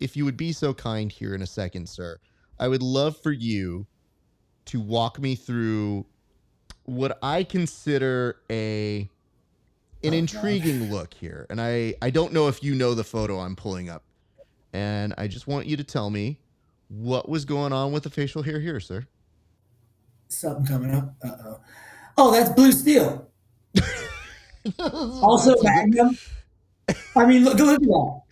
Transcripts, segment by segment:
if you would be so kind here in a second, sir, I would love for you to walk me through what I consider an intriguing look here. And I don't know if you know the photo I'm pulling up. And I just want you to tell me what was going on with the facial hair here, sir. Something coming up. Uh-oh. Oh, that's Blue Steel. Also Magnum. I mean, look at that.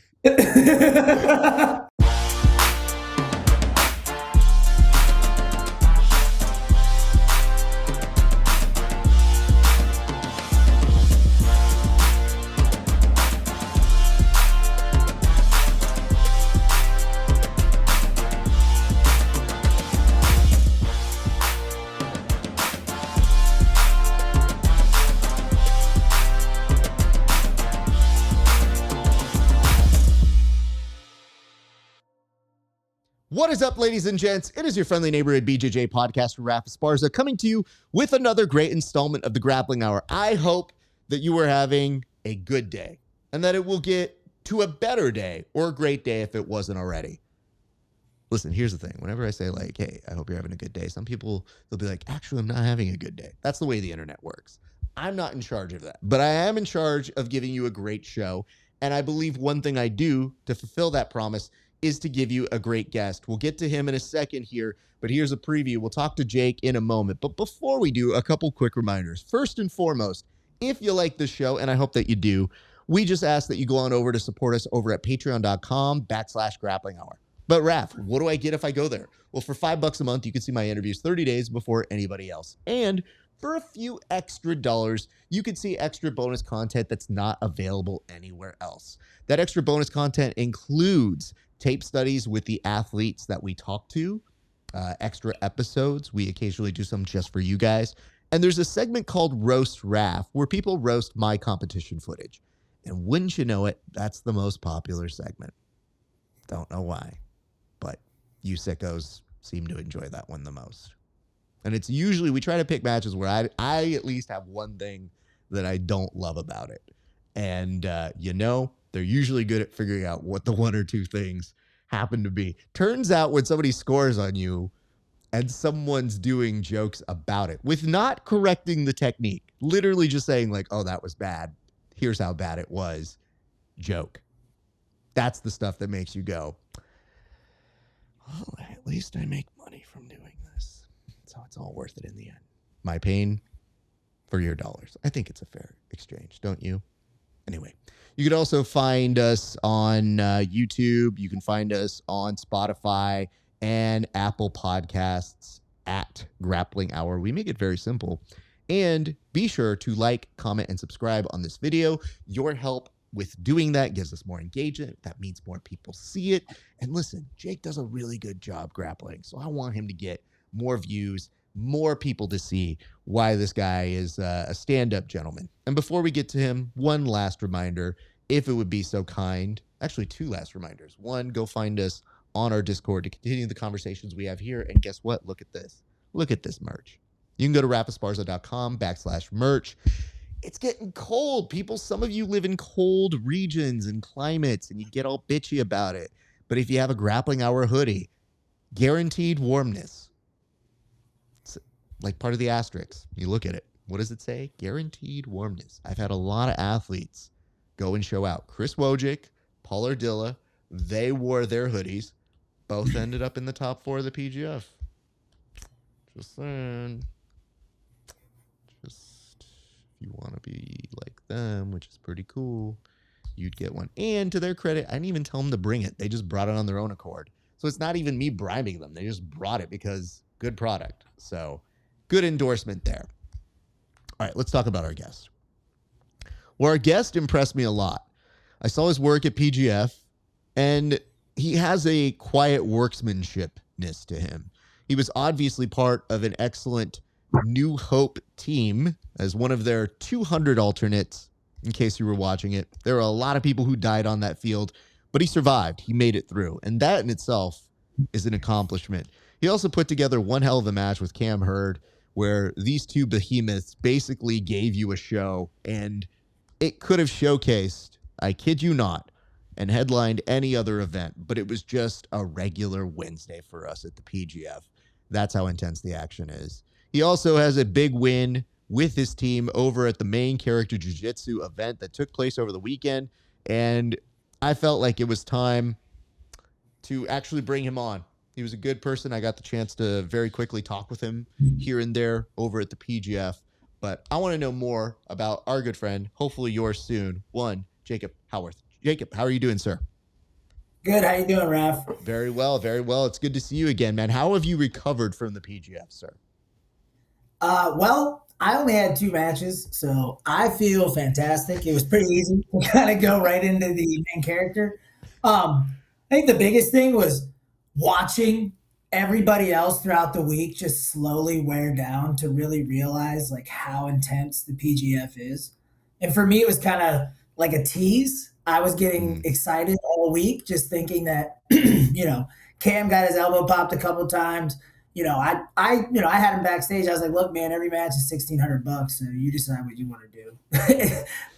What is up, ladies and gents? It is your friendly neighborhood BJJ podcaster, Raph Esparza, coming to you with another great installment of the Grappling Hour. I hope that you are having a good day and that it will get to a better day or a great day if it wasn't already. Listen, here's the thing. Whenever I say like, hey, I hope you're having a good day, some people, they'll be like, actually, I'm not having a good day. That's the way the internet works. I'm not in charge of that, but I am in charge of giving you a great show. And I believe one thing I do to fulfill that promise is to give you a great guest. We'll get to him in a second here, but here's a preview. We'll talk to Jake in a moment. But before we do, a couple quick reminders. First and foremost, if you like this show, and I hope that you do, we just ask that you go on over to support us over at patreon.com/grappling hour. But Raph, what do I get if I go there? Well, for $5 a month, you can see my interviews 30 days before anybody else. And for a few extra dollars, you can see extra bonus content that's not available anywhere else. That extra bonus content includes tape studies with the athletes that we talk to, extra episodes. We occasionally do some just for you guys. And there's a segment called Roast Raph where people roast my competition footage. And wouldn't you know it, that's the most popular segment. Don't know why, but you sickos seem to enjoy that one the most. And it's usually, we try to pick matches where I at least have one thing that I don't love about it. And, they're usually good at figuring out what the one or two things happen to be. Turns out when somebody scores on you and someone's doing jokes about it with not correcting the technique, literally just saying like, oh, that was bad. Here's how bad it was. Joke. That's the stuff that makes you go, well, at least I make money from doing this. So it's all worth it in the end. My pain for your dollars. I think it's a fair exchange, don't you? Anyway, you can also find us on YouTube. You can find us on Spotify and Apple Podcasts at Grappling Hour. We make it very simple. And be sure to like, comment, and subscribe on this video. Your help with doing that gives us more engagement. That means more people see it. And listen, Jake does a really good job grappling. So I want him to get more views, more people to see why this guy is a stand-up gentleman. And before we get to him, one last reminder, if it would be so kind, actually two last reminders. One, go find us on our Discord to continue the conversations we have here. And guess what? Look at this. Look at this merch. You can go to rapesparza.com/merch. It's getting cold, people. Some of you live in cold regions and climates, and you get all bitchy about it. But if you have a Grappling Hour hoodie, guaranteed warmness. Like part of the asterisk. You look at it. What does it say? Guaranteed warmness. I've had a lot of athletes go and show out. Chris Wojcik, Paul Ardilla, they wore their hoodies. Both ended up in the top 4 of the PGF. Just saying. Just, if you want to be like them, which is pretty cool, you'd get one. And to their credit, I didn't even tell them to bring it. They just brought it on their own accord. So it's not even me bribing them. They just brought it because good product. So good endorsement there. All right, let's talk about our guest. Well, our guest impressed me a lot. I saw his work at PGF, and he has a quiet workmanshipness to him. He was obviously part of an excellent New Hope team as one of their 200 alternates, in case you were watching it. There are a lot of people who died on that field, but he survived. He made it through, and that in itself is an accomplishment. He also put together one hell of a match with Cam Hurd, where these two behemoths basically gave you a show, and it could have showcased, I kid you not, and headlined any other event, but it was just a regular Wednesday for us at the PGF. That's how intense the action is. He also has a big win with his team over at the Main Character Jiu Jitsu event that took place over the weekend, and I felt like it was time to actually bring him on. He was a good person. I got the chance to very quickly talk with him here and there over at the PGF, but I want to know more about our good friend, hopefully yours soon, one, Jacob Howarth. Jacob, how are you doing, sir? Good. How you doing, Raph? Very well, very well. It's good to see you again, man. How have you recovered from the PGF, sir? Well, I only had 2 matches, so I feel fantastic. It was pretty easy to kind of go right into the main character. I think the biggest thing was watching everybody else throughout the week just slowly wear down to really realize like how intense the PGF is. And for me, it was kind of like a tease. I was getting excited all week, just thinking that, Cam got his elbow popped a couple times. I had him backstage. I was like, look, man, every match is $1,600, so you decide what you want to do.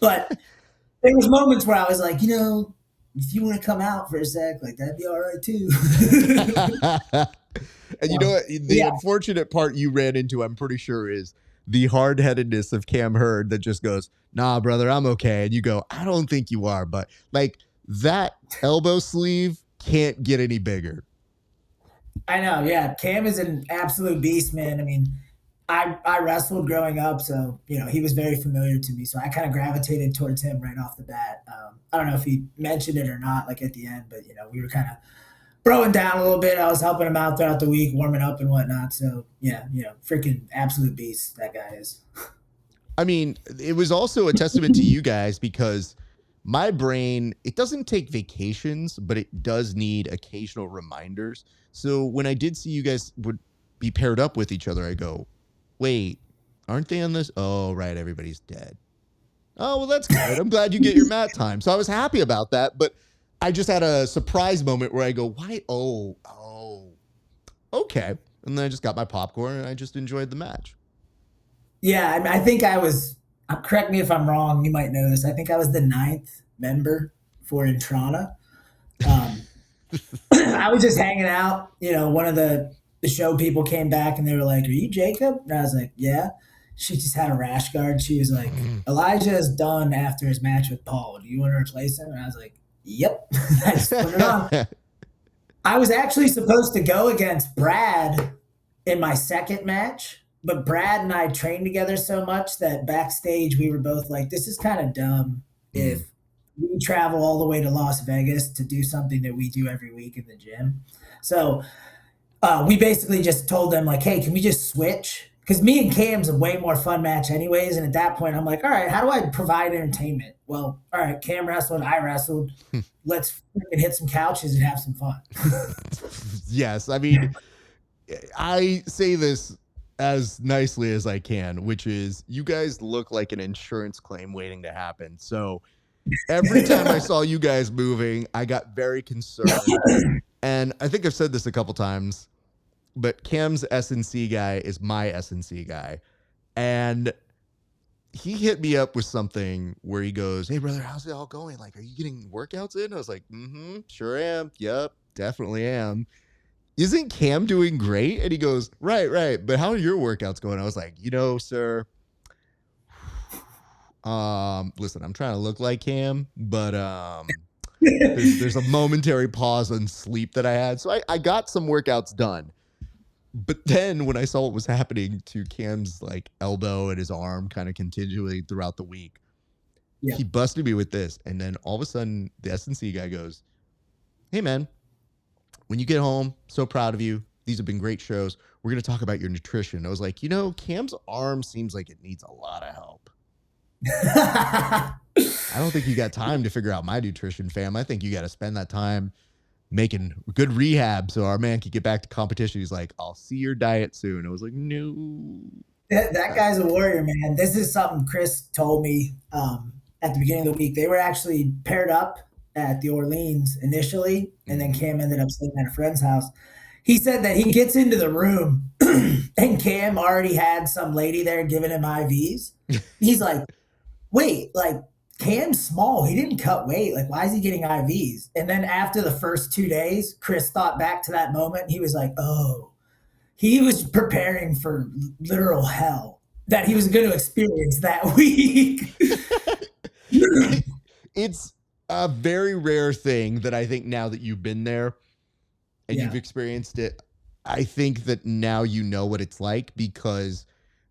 But there was moments where I was like, if you want to come out for a sec, like that'd be all right too. And you know what? The unfortunate part you ran into, I'm pretty sure, is the hard-headedness of Cam Hurd that just goes, nah, brother, I'm okay. And you go, I don't think you are. But like that elbow sleeve can't get any bigger. I know, yeah. Cam is an absolute beast, man. I mean, I wrestled growing up, so he was very familiar to me. So I kind of gravitated towards him right off the bat. I don't know if he mentioned it or not, like at the end, but we were kind of broing down a little bit. I was helping him out throughout the week, warming up and whatnot. So yeah, freaking absolute beast that guy is. I mean, it was also a testament to you guys because my brain, it doesn't take vacations, but it does need occasional reminders. So when I did see you guys would be paired up with each other, I go, wait, aren't they on this? Oh, right. Everybody's dead. Oh, well, that's good. I'm glad you get your mat time. So I was happy about that. But I just had a surprise moment where I go, why? Oh, okay. And then I just got my popcorn and I just enjoyed the match. Yeah, I think I was, correct me if I'm wrong, you might know this. I think I was the 9th member for Intrana. I was just hanging out. One of the show people came back and they were like, are you Jacob? And I was like, yeah. She just had a rash guard. She was like, Elijah is done after his match with Paul. Do you want to replace him? And I was like, yep. I just put it on. I was actually supposed to go against Brad in my second match, but Brad and I trained together so much that backstage we were both like, this is kind of dumb if we travel all the way to Las Vegas to do something that we do every week in the gym. So we basically just told them like, hey, can we just switch? Because me and Cam's a way more fun match anyways. And at that point, I'm like, all right, how do I provide entertainment? Well, all right, Cam wrestled, I wrestled. Let's freaking hit some couches and have some fun. Yes. I mean, I say this as nicely as I can, which is you guys look like an insurance claim waiting to happen. So every time I saw you guys moving, I got very concerned. And I think I've said this a couple times, but Cam's S&C guy is my S&C guy. And he hit me up with something where he goes, hey, brother, how's it all going? Like, are you getting workouts in? I was like, sure am. Yep, definitely am. Isn't Cam doing great? And he goes, right. But how are your workouts going? I was like, sir, listen, I'm trying to look like Cam, but there's a momentary pause on sleep that I had. So I got some workouts done. But then when I saw what was happening to Cam's like elbow and his arm kind of continually throughout the week, he busted me with this. And then all of a sudden the S&C guy goes, hey man, when you get home, so proud of you. These have been great shows. We're going to talk about your nutrition. I was like, Cam's arm seems like it needs a lot of help. I don't think you got time to figure out my nutrition, fam. I think you got to spend that time making good rehab so our man could get back to competition. He's like, I'll see your diet soon. I was like, no. That guy's a warrior, man. This is something Chris told me at the beginning of the week. They were actually paired up at the Orleans initially, and then Cam ended up staying at a friend's house. He said that he gets into the room and Cam already had some lady there giving him IVs. He's like, wait, like Cam's small. He didn't cut weight. Like, why is he getting IVs? And then after the first 2 days, Chris thought back to that moment. He was like, oh, he was preparing for literal hell that he was going to experience that week. It's a very rare thing that I think now that you've been there and you've experienced it, I think that now you know what it's like, because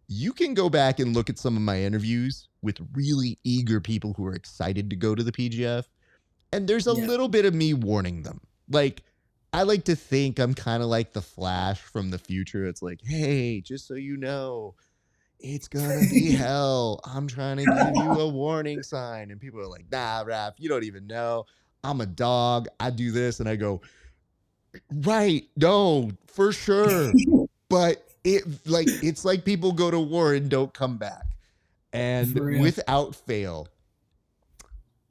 you can go back and look at some of my interviews with really eager people who are excited to go to the PGF. And there's a little bit of me warning them. Like, I like to think I'm kind of like the Flash from the future. It's like, hey, just so you know, it's gonna be hell. I'm trying to give you a warning sign. And people are like, nah, Raph, you don't even know. I'm a dog. I do this. And I go, right, no, for sure. But it's like people go to war and don't come back. And without fail,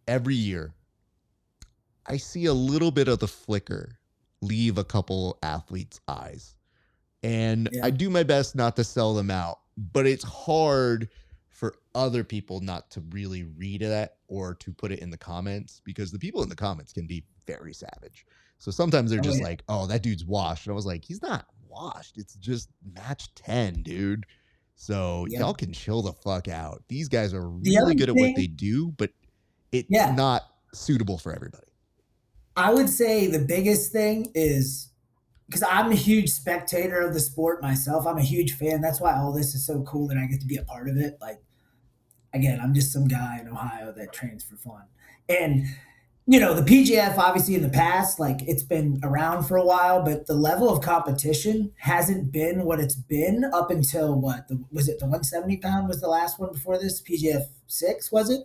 every year, I see a little bit of the flicker leave a couple athletes' eyes. And I do my best not to sell them out, but it's hard for other people not to really read that or to put it in the comments, because the people in the comments can be very savage. So sometimes they're just like, oh, that dude's washed. And I was like, he's not washed. It's just match 10, dude. So y'all can chill the fuck out. These guys are really good at what they do, but it's not suitable for everybody. I would say the biggest thing is, because I'm a huge spectator of the sport myself. I'm a huge fan. That's why all this is so cool that I get to be a part of it. Like, again, I'm just some guy in Ohio that trains for fun. And, you know, the PGF, obviously in the past, like, it's been around for a while, but the level of competition hasn't been what it's been up until was it the 170 pound was the last one before this? PGF 6, was it?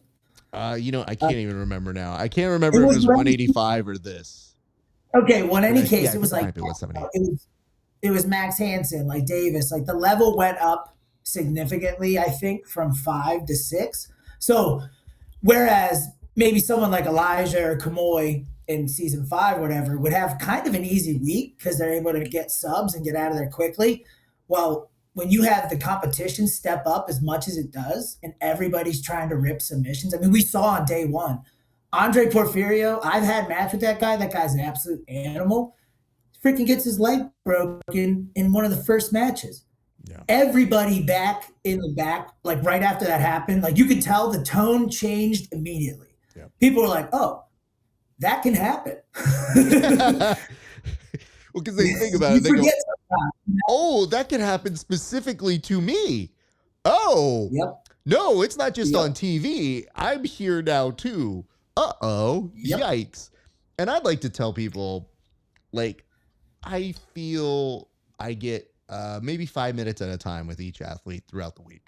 You know, I can't even remember now. I can't remember if it was 185 or this. Okay, well, in any case, it was like, it was Max Hansen, like Davis, like the level went up significantly, I think, from 5 to 6. So whereas maybe someone like Elijah or Kamoy in season 5 or whatever would have kind of an easy week because they're able to get subs and get out of there quickly. Well, when you have the competition step up as much as it does and everybody's trying to rip submissions, I mean, we saw on day one, Andre Porfirio, I've had a match with that guy. That guy's an absolute animal. Freaking gets his leg broken in one of the first matches. Yeah. Everybody back in the back, like right after that happened, like you could tell the tone changed immediately. Yeah. People were like, oh, that can happen. Well, because they think about it, they go, oh, that can happen specifically to me. Oh, no, it's not just on TV. I'm here now too. Uh-oh, yikes. And I'd like to tell people, like, I feel I get maybe 5 minutes at a time with each athlete throughout the week.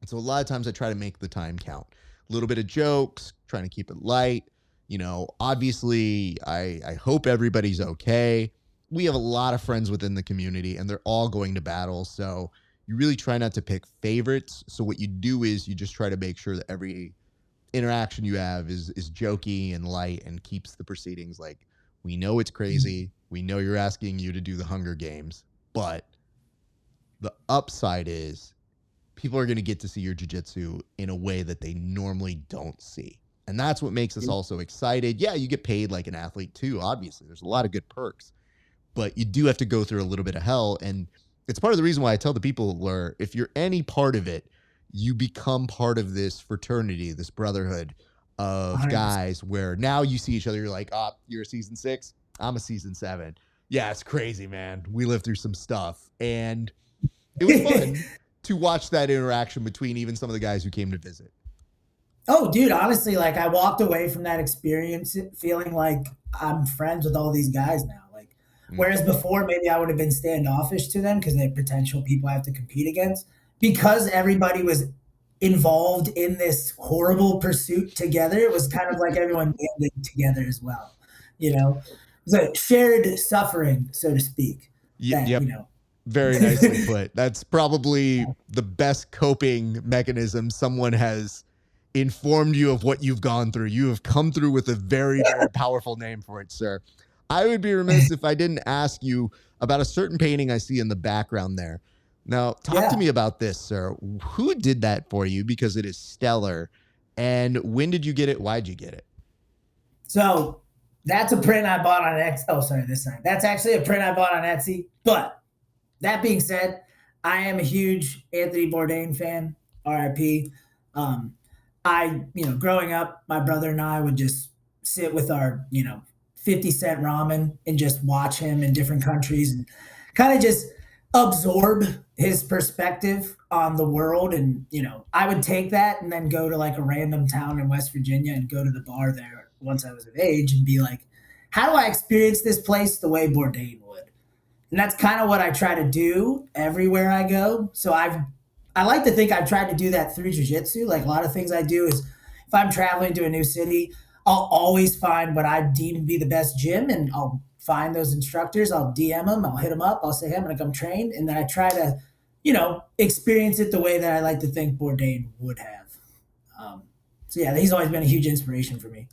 And so a lot of times I try to make the time count. A little bit of jokes, trying to keep it light. You know, obviously, I hope everybody's okay. We have a lot of friends within the community, and they're all going to battle. So you really try not to pick favorites. So what you do is you just try to make sure that every interaction you have is jokey and light and keeps the proceedings like, we know it's crazy. We know you're asking you to do the Hunger Games, but the upside is people are going to get to see your jiu-jitsu in a way that they normally don't see. And that's what makes us all so excited. Yeah, you get paid like an athlete too, obviously. There's a lot of good perks, but you do have to go through a little bit of hell. And it's part of the reason why I tell the people, if you're any part of it, you become part of this fraternity, this brotherhood of 100%. Guys where now you see each other. You're like, oh, you're a season 6. I'm a season 7. Yeah, it's crazy, man. We lived through some stuff. And it was fun to watch that interaction between even some of the guys who came to visit. Oh, dude, honestly, like I walked away from that experience feeling like I'm friends with all these guys now. Like, whereas before maybe I would have been standoffish to them because they're potential people I have to compete against. Because everybody was involved in this horrible pursuit together, it was kind of like everyone banded together as well. You know, it was a shared suffering, so to speak. Yep. You know. Very nicely put. That's probably the best coping mechanism someone has informed you of what you've gone through. You have come through with a very, very powerful name for it, sir. I would be remiss if I didn't ask you about a certain painting I see in the background there. Now, talk to me about this, sir. Who did that for you? Because it is stellar. And when did you get it? Why'd you get it? So that's a print I bought on Etsy. Oh, sorry, this time. That's actually a print I bought on Etsy. But that being said, I am a huge Anthony Bourdain fan. RIP. Growing up, my brother and I would just sit with our, 50-cent ramen and just watch him in different countries and kind of just absorb his perspective on the world. And, I would take that and then go to like a random town in West Virginia and go to the bar there once I was of age and be like, how do I experience this place the way Bourdain would? And that's kind of what I try to do everywhere I go. So I like to think I've tried to do that through jiu-jitsu. Like a lot of things I do is if I'm traveling to a new city, I'll always find what I deem to be the best gym and I'll find those instructors. I'll DM them. I'll hit them up. I'll say, hey, I'm going to come train. And then I try to, experience it the way that I like to think Bourdain would have. So yeah, he's always been a huge inspiration for me.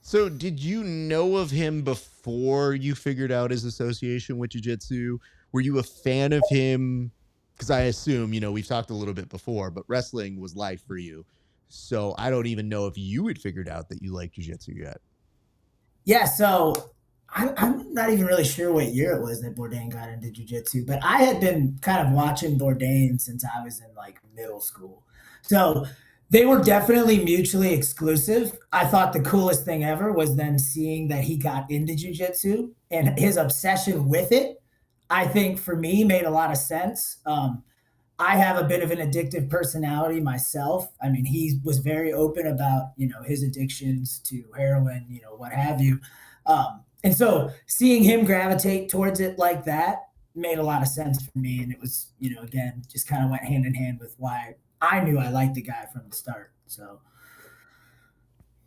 So did you know of him before you figured out his association with jiu-jitsu? Were you a fan of him? Because I assume, we've talked a little bit before, but wrestling was life for you. So I don't even know if you had figured out that you like jiu-jitsu yet. Yeah, so I'm not even really sure what year it was that Bourdain got into jiu-jitsu, but I had been kind of watching Bourdain since I was in like middle school. So they were definitely mutually exclusive. I thought the coolest thing ever was then seeing that he got into jiu-jitsu and his obsession with it, I think for me made a lot of sense. I have a bit of an addictive personality myself. I mean, he was very open about, his addictions to heroin, what have you. And so seeing him gravitate towards it like that made a lot of sense for me. And it was, again, just kind of went hand in hand with why I knew I liked the guy from the start. So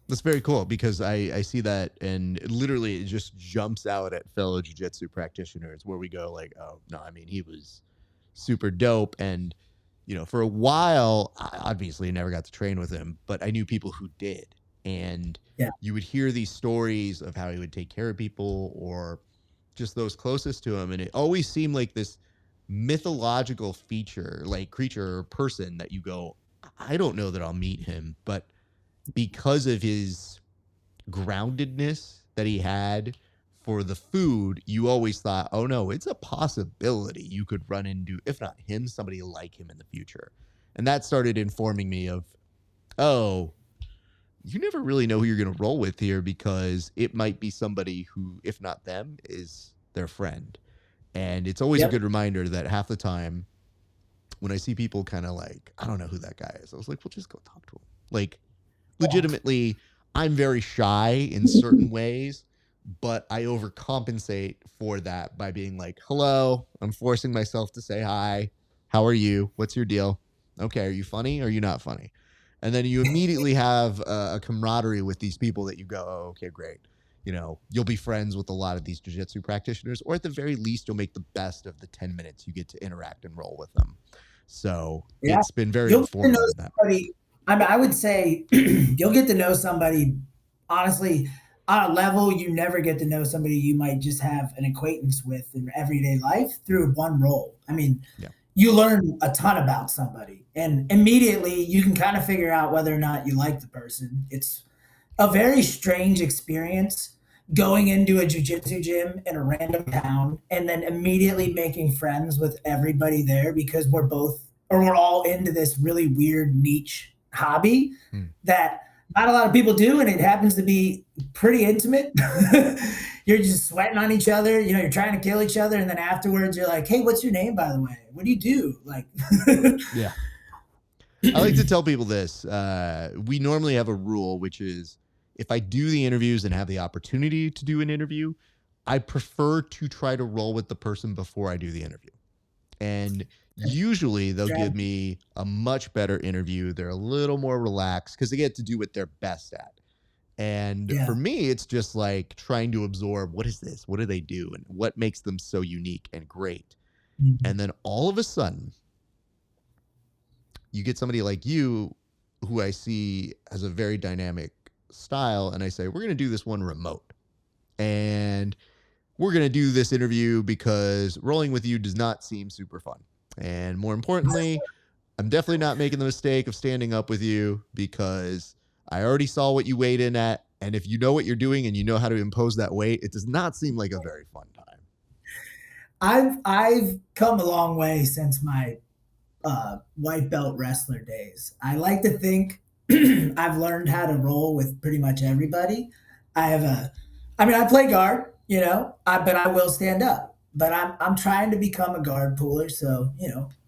that's very cool because I see that and literally it just jumps out at fellow jiu-jitsu practitioners where we go like, oh, no, I mean, he was super dope. And, for a while, I obviously never got to train with him, but I knew people who did. And you would hear these stories of how he would take care of people or just those closest to him. And it always seemed like this mythological feature, like creature or person that you go, I don't know that I'll meet him, but because of his groundedness that he had for the food, you always thought, oh no, it's a possibility you could run into, if not him, somebody like him in the future. And that started informing me of, oh, you never really know who you're going to roll with here because it might be somebody who, if not them, is their friend. And it's always a good reminder that half the time when I see people kind of like, I don't know who that guy is, I was like, well, just go talk to him. Like, legitimately, I'm very shy in certain ways, but I overcompensate for that by being like, hello, I'm forcing myself to say hi. How are you? What's your deal? Okay, are you funny or are you not funny? And then you immediately have a camaraderie with these people that you go, oh, okay, great. You'll be friends with a lot of these jiu-jitsu practitioners, or at the very least, you'll make the best of the 10 minutes you get to interact and roll with them. So it's been very informative. I would say you'll get to know somebody, honestly, on a level you never get to know somebody you might just have an acquaintance with in everyday life through one role. I mean, you learn a ton about somebody and immediately you can kind of figure out whether or not you like the person. It's a very strange experience going into a jiu-jitsu gym in a random town and then immediately making friends with everybody there because we're all into this really weird niche hobby that not a lot of people do, and it happens to be pretty intimate. You're just sweating on each other, you're trying to kill each other, and then afterwards you're like, hey, what's your name, by the way? What do you do? Like Yeah. I like to tell people this. We normally have a rule, which is if I do the interviews and have the opportunity to do an interview, I prefer to try to roll with the person before I do the interview. And usually they'll give me a much better interview. They're a little more relaxed because they get to do what they're best at. And for me, it's just like trying to absorb, what is this? What do they do? And what makes them so unique and great? And then all of a sudden, you get somebody like you who I see has a very dynamic style. And I say, we're going to do this one remote. And we're going to do this interview because rolling with you does not seem super fun. And more importantly, I'm definitely not making the mistake of standing up with you because I already saw what you weighed in at. And if you know what you're doing and you know how to impose that weight, it does not seem like a very fun time. I've come a long way since my white belt wrestler days. I like to think I've learned how to roll with pretty much everybody. I play guard, but I will stand up. But I'm trying to become a guard pooler, so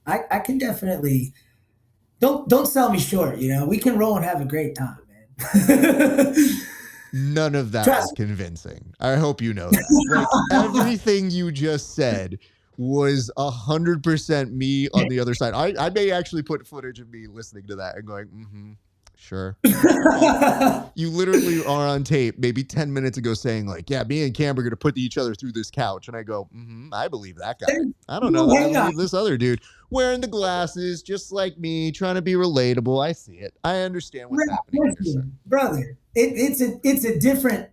I can definitely don't sell me short. We can roll and have a great time, man. None of that was convincing. I hope you know that. Like, everything you just said was 100% me on the other side. I may actually put footage of me listening to that and going, sure. You literally are on tape maybe 10 minutes ago saying like, yeah, me and Cam are going to put each other through this couch. And I go, I believe that guy. I don't know that I believe this other dude wearing the glasses just like me, trying to be relatable. I see it. I understand what's happening here, brother. It's a different,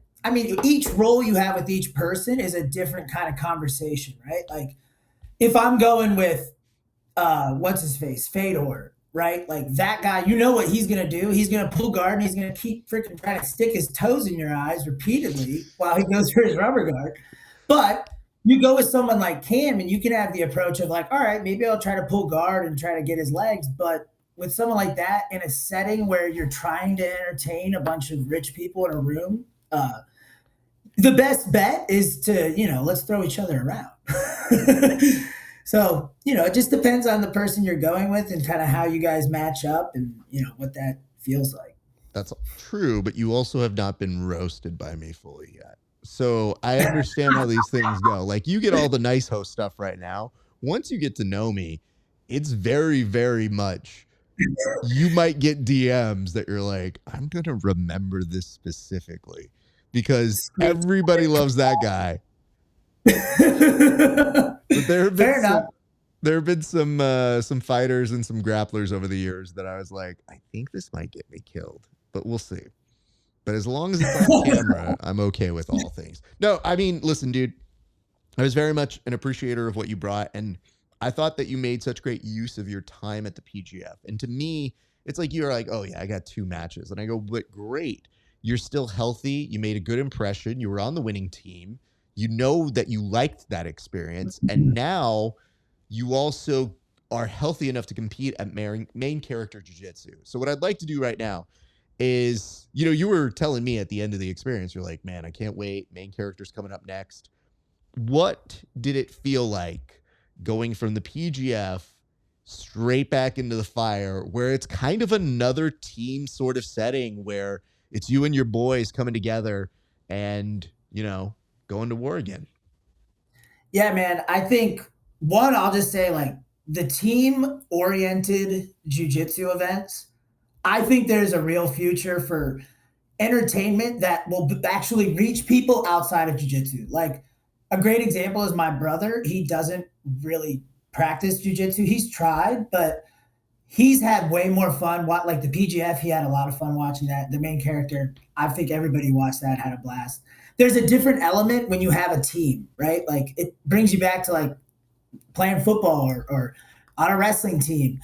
each role you have with each person is a different kind of conversation, right? Like if I'm going with, what's his face? Fedor, right? Like that guy, you know what he's going to do. He's going to pull guard and he's going to keep freaking trying to stick his toes in your eyes repeatedly while he goes for his rubber guard. But you go with someone like Cam and you can have the approach of like, all right, maybe I'll try to pull guard and try to get his legs. But with someone like that in a setting where you're trying to entertain a bunch of rich people in a room, the best bet is to, let's throw each other around. So, it just depends on the person you're going with and kind of how you guys match up and, what that feels like. That's true, but you also have not been roasted by me fully yet. So I understand how these things go. Like you get all the nice host stuff right now. Once you get to know me, it's very, very much, you might get DMs that you're like, I'm going to remember this specifically because everybody loves that guy. But there have been some fighters and some grapplers over the years that I was like, I think this might get me killed, but we'll see. But as long as it's on camera, I'm okay with all things. No, listen, dude, I was very much an appreciator of what you brought, and I thought that you made such great use of your time at the PGF. And to me, it's like you're like, oh yeah, I got 2 matches, and I go, but great, you're still healthy. You made a good impression. You were on the winning team. You know that you liked that experience. And now you also are healthy enough to compete at main character jiu-jitsu. So what I'd like to do right now is, you were telling me at the end of the experience, you're like, man, I can't wait. Main character's coming up next. What did it feel like going from the PGF straight back into the fire where it's kind of another team sort of setting where it's you and your boys coming together and, going to war again? Yeah, man. I think I'll just say like the team-oriented jiu-jitsu events, I think there's a real future for entertainment that will actually reach people outside of jiu-jitsu. Like a great example is my brother. He doesn't really practice jiu-jitsu. He's tried, but he's had way more fun. Like the PGF, he had a lot of fun watching that. The main character, I think everybody watched that, had a blast. There's a different element when you have a team, right? Like it brings you back to like playing football or on a wrestling team.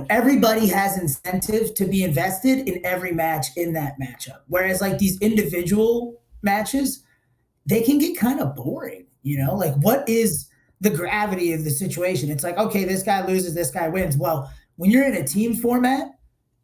Everybody has incentive to be invested in every match in that matchup. Whereas like these individual matches, they can get kind of boring, like what is the gravity of the situation? It's like, okay, this guy loses, this guy wins. Well, when you're in a team format,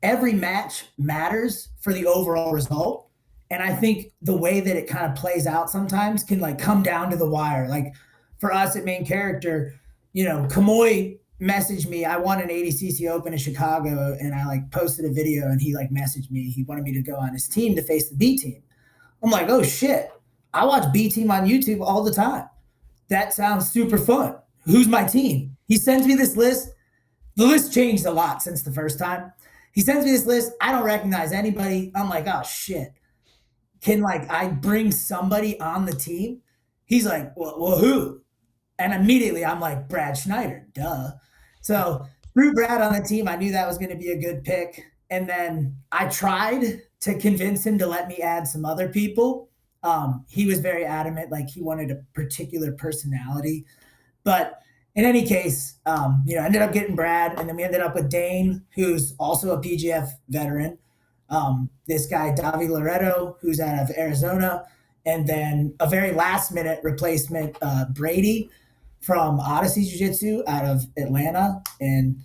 every match matters for the overall result. And I think the way that it kind of plays out sometimes can like come down to the wire. Like for us at Main Character, Kamoy messaged me. I won an ADCC Open in Chicago and I like posted a video and he like messaged me. He wanted me to go on his team to face the B team. I'm like, oh shit. I watch B team on YouTube all the time. That sounds super fun. Who's my team? He sends me this list. The list changed a lot since the first time. He sends me this list. I don't recognize anybody. I'm like, oh shit. Can like I bring somebody on the team? He's like, well, who? And immediately I'm like, Brad Schneider, duh. So threw Brad on the team. I knew that was going to be a good pick. And then I tried to convince him to let me add some other people. He was very adamant, like he wanted a particular personality. But in any case, ended up getting Brad, and then we ended up with Dane, who's also a PGF veteran. This guy, Davi Loretto, who's out of Arizona, and then a very last minute replacement, Brady from Odyssey Jiu Jitsu out of Atlanta. And,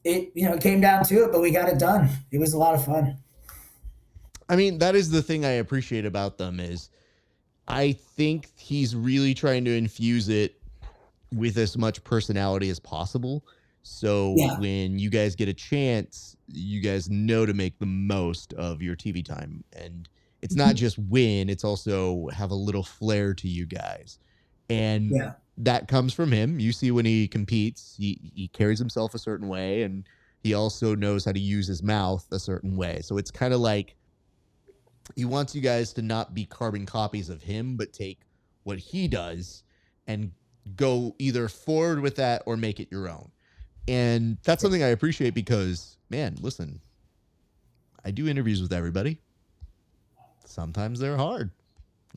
it came down to it, but we got it done. It was a lot of fun. I mean, that is the thing I appreciate about them is I think he's really trying to infuse it with as much personality as possible. So when you guys get a chance, you guys know to make the most of your TV time. And it's not just win, it's also have a little flair to you guys. And that comes from him. You see when he competes, he carries himself a certain way, and he also knows how to use his mouth a certain way. So it's kind of like he wants you guys to not be carbon copies of him, but take what he does and go either forward with that or make it your own. And that's something I appreciate because, man, listen, I do interviews with everybody. Sometimes they're hard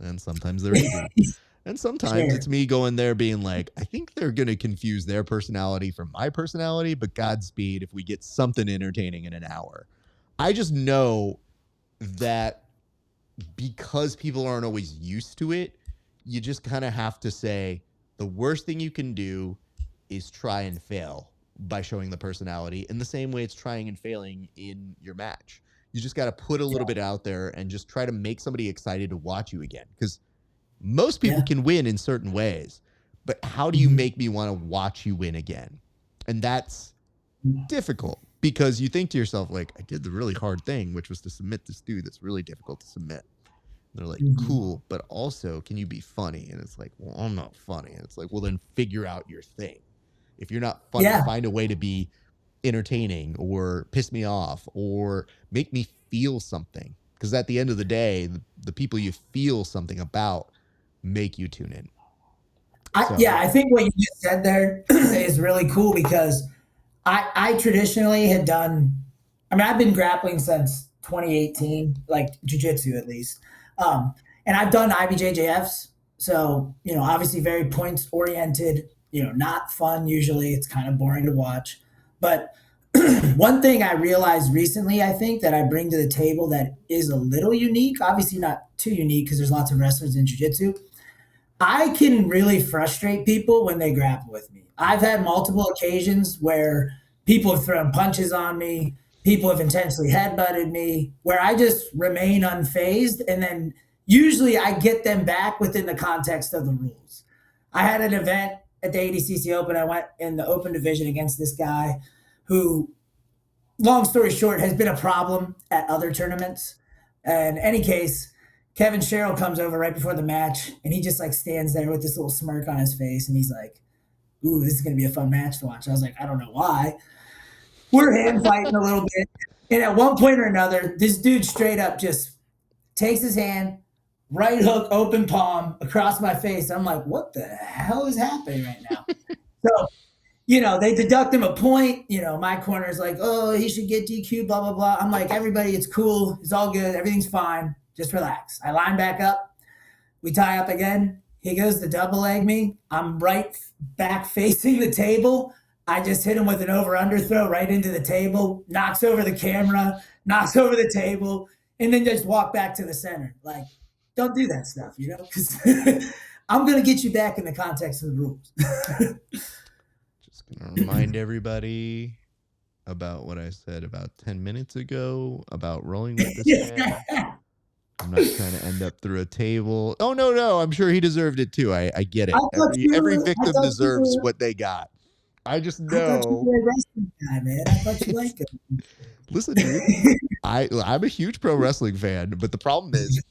and sometimes they're easy. And sometimes it's me going there being like, I think they're going to confuse their personality from my personality, but Godspeed if we get something entertaining in an hour. I just know that because people aren't always used to it, you just kind of have to say the worst thing you can do is try and fail by showing the personality in the same way it's trying and failing in your match. You just got to put a little bit out there and just try to make somebody excited to watch you again. Because most people can win in certain ways, but how do you make me want to watch you win again? And that's difficult because you think to yourself, like, I did the really hard thing, which was to submit this dude that's really difficult to submit. And they're like, cool, but also, can you be funny? And it's like, well, I'm not funny. And it's like, well, then figure out your thing. If you're not funny, find a way to be entertaining or piss me off or make me feel something. Because at the end of the day, the people you feel something about make you tune in. I think what you just said there is really cool because I traditionally had done, I've been grappling since 2018, like jiu-jitsu at least. And I've done IBJJFs. So, obviously very points oriented, not fun usually. It's kind of boring to watch. But one thing I realized recently, I think, that I bring to the table that is a little unique, obviously not too unique because there's lots of wrestlers in jiu-jitsu. I can really frustrate people when they grapple with me. I've had multiple occasions where people have thrown punches on me, people have intensely headbutted me, where I just remain unfazed, and then usually I get them back within the context of the rules. I had an event at the ADCC Open. I went in the open division against this guy who, long story short, has been a problem at other tournaments. And in any case, Kevin Sherrill comes over right before the match, and he just like stands there with this little smirk on his face, and he's like, ooh, this is going to be a fun match to watch. I was like, I don't know why. We're hand fighting a little bit. And at one point or another, this dude straight up just takes his hand, right hook, open palm across my face. I'm like, what the hell is happening right now? So, they deduct him a point. My corner's like, oh, he should get DQ, blah, blah, blah. I'm like, everybody, it's cool. It's all good. Everything's fine. Just relax. I line back up. We tie up again. He goes to double leg me. I'm right back facing the table. I just hit him with an over-under throw right into the table, knocks over the camera, knocks over the table, and then just walk back to the center. Like, don't do that stuff, because I'm going to get you back in the context of the rules. Just going to remind everybody about what I said about 10 minutes ago about rolling with this man. I'm not trying to end up through a table. Oh, no. I'm sure he deserved it, too. I get it. Every victim deserves what they got. I just know. I thought you were a wrestling guy, man. I thought you liked him. Listen, dude, I'm a huge pro wrestling fan, but the problem is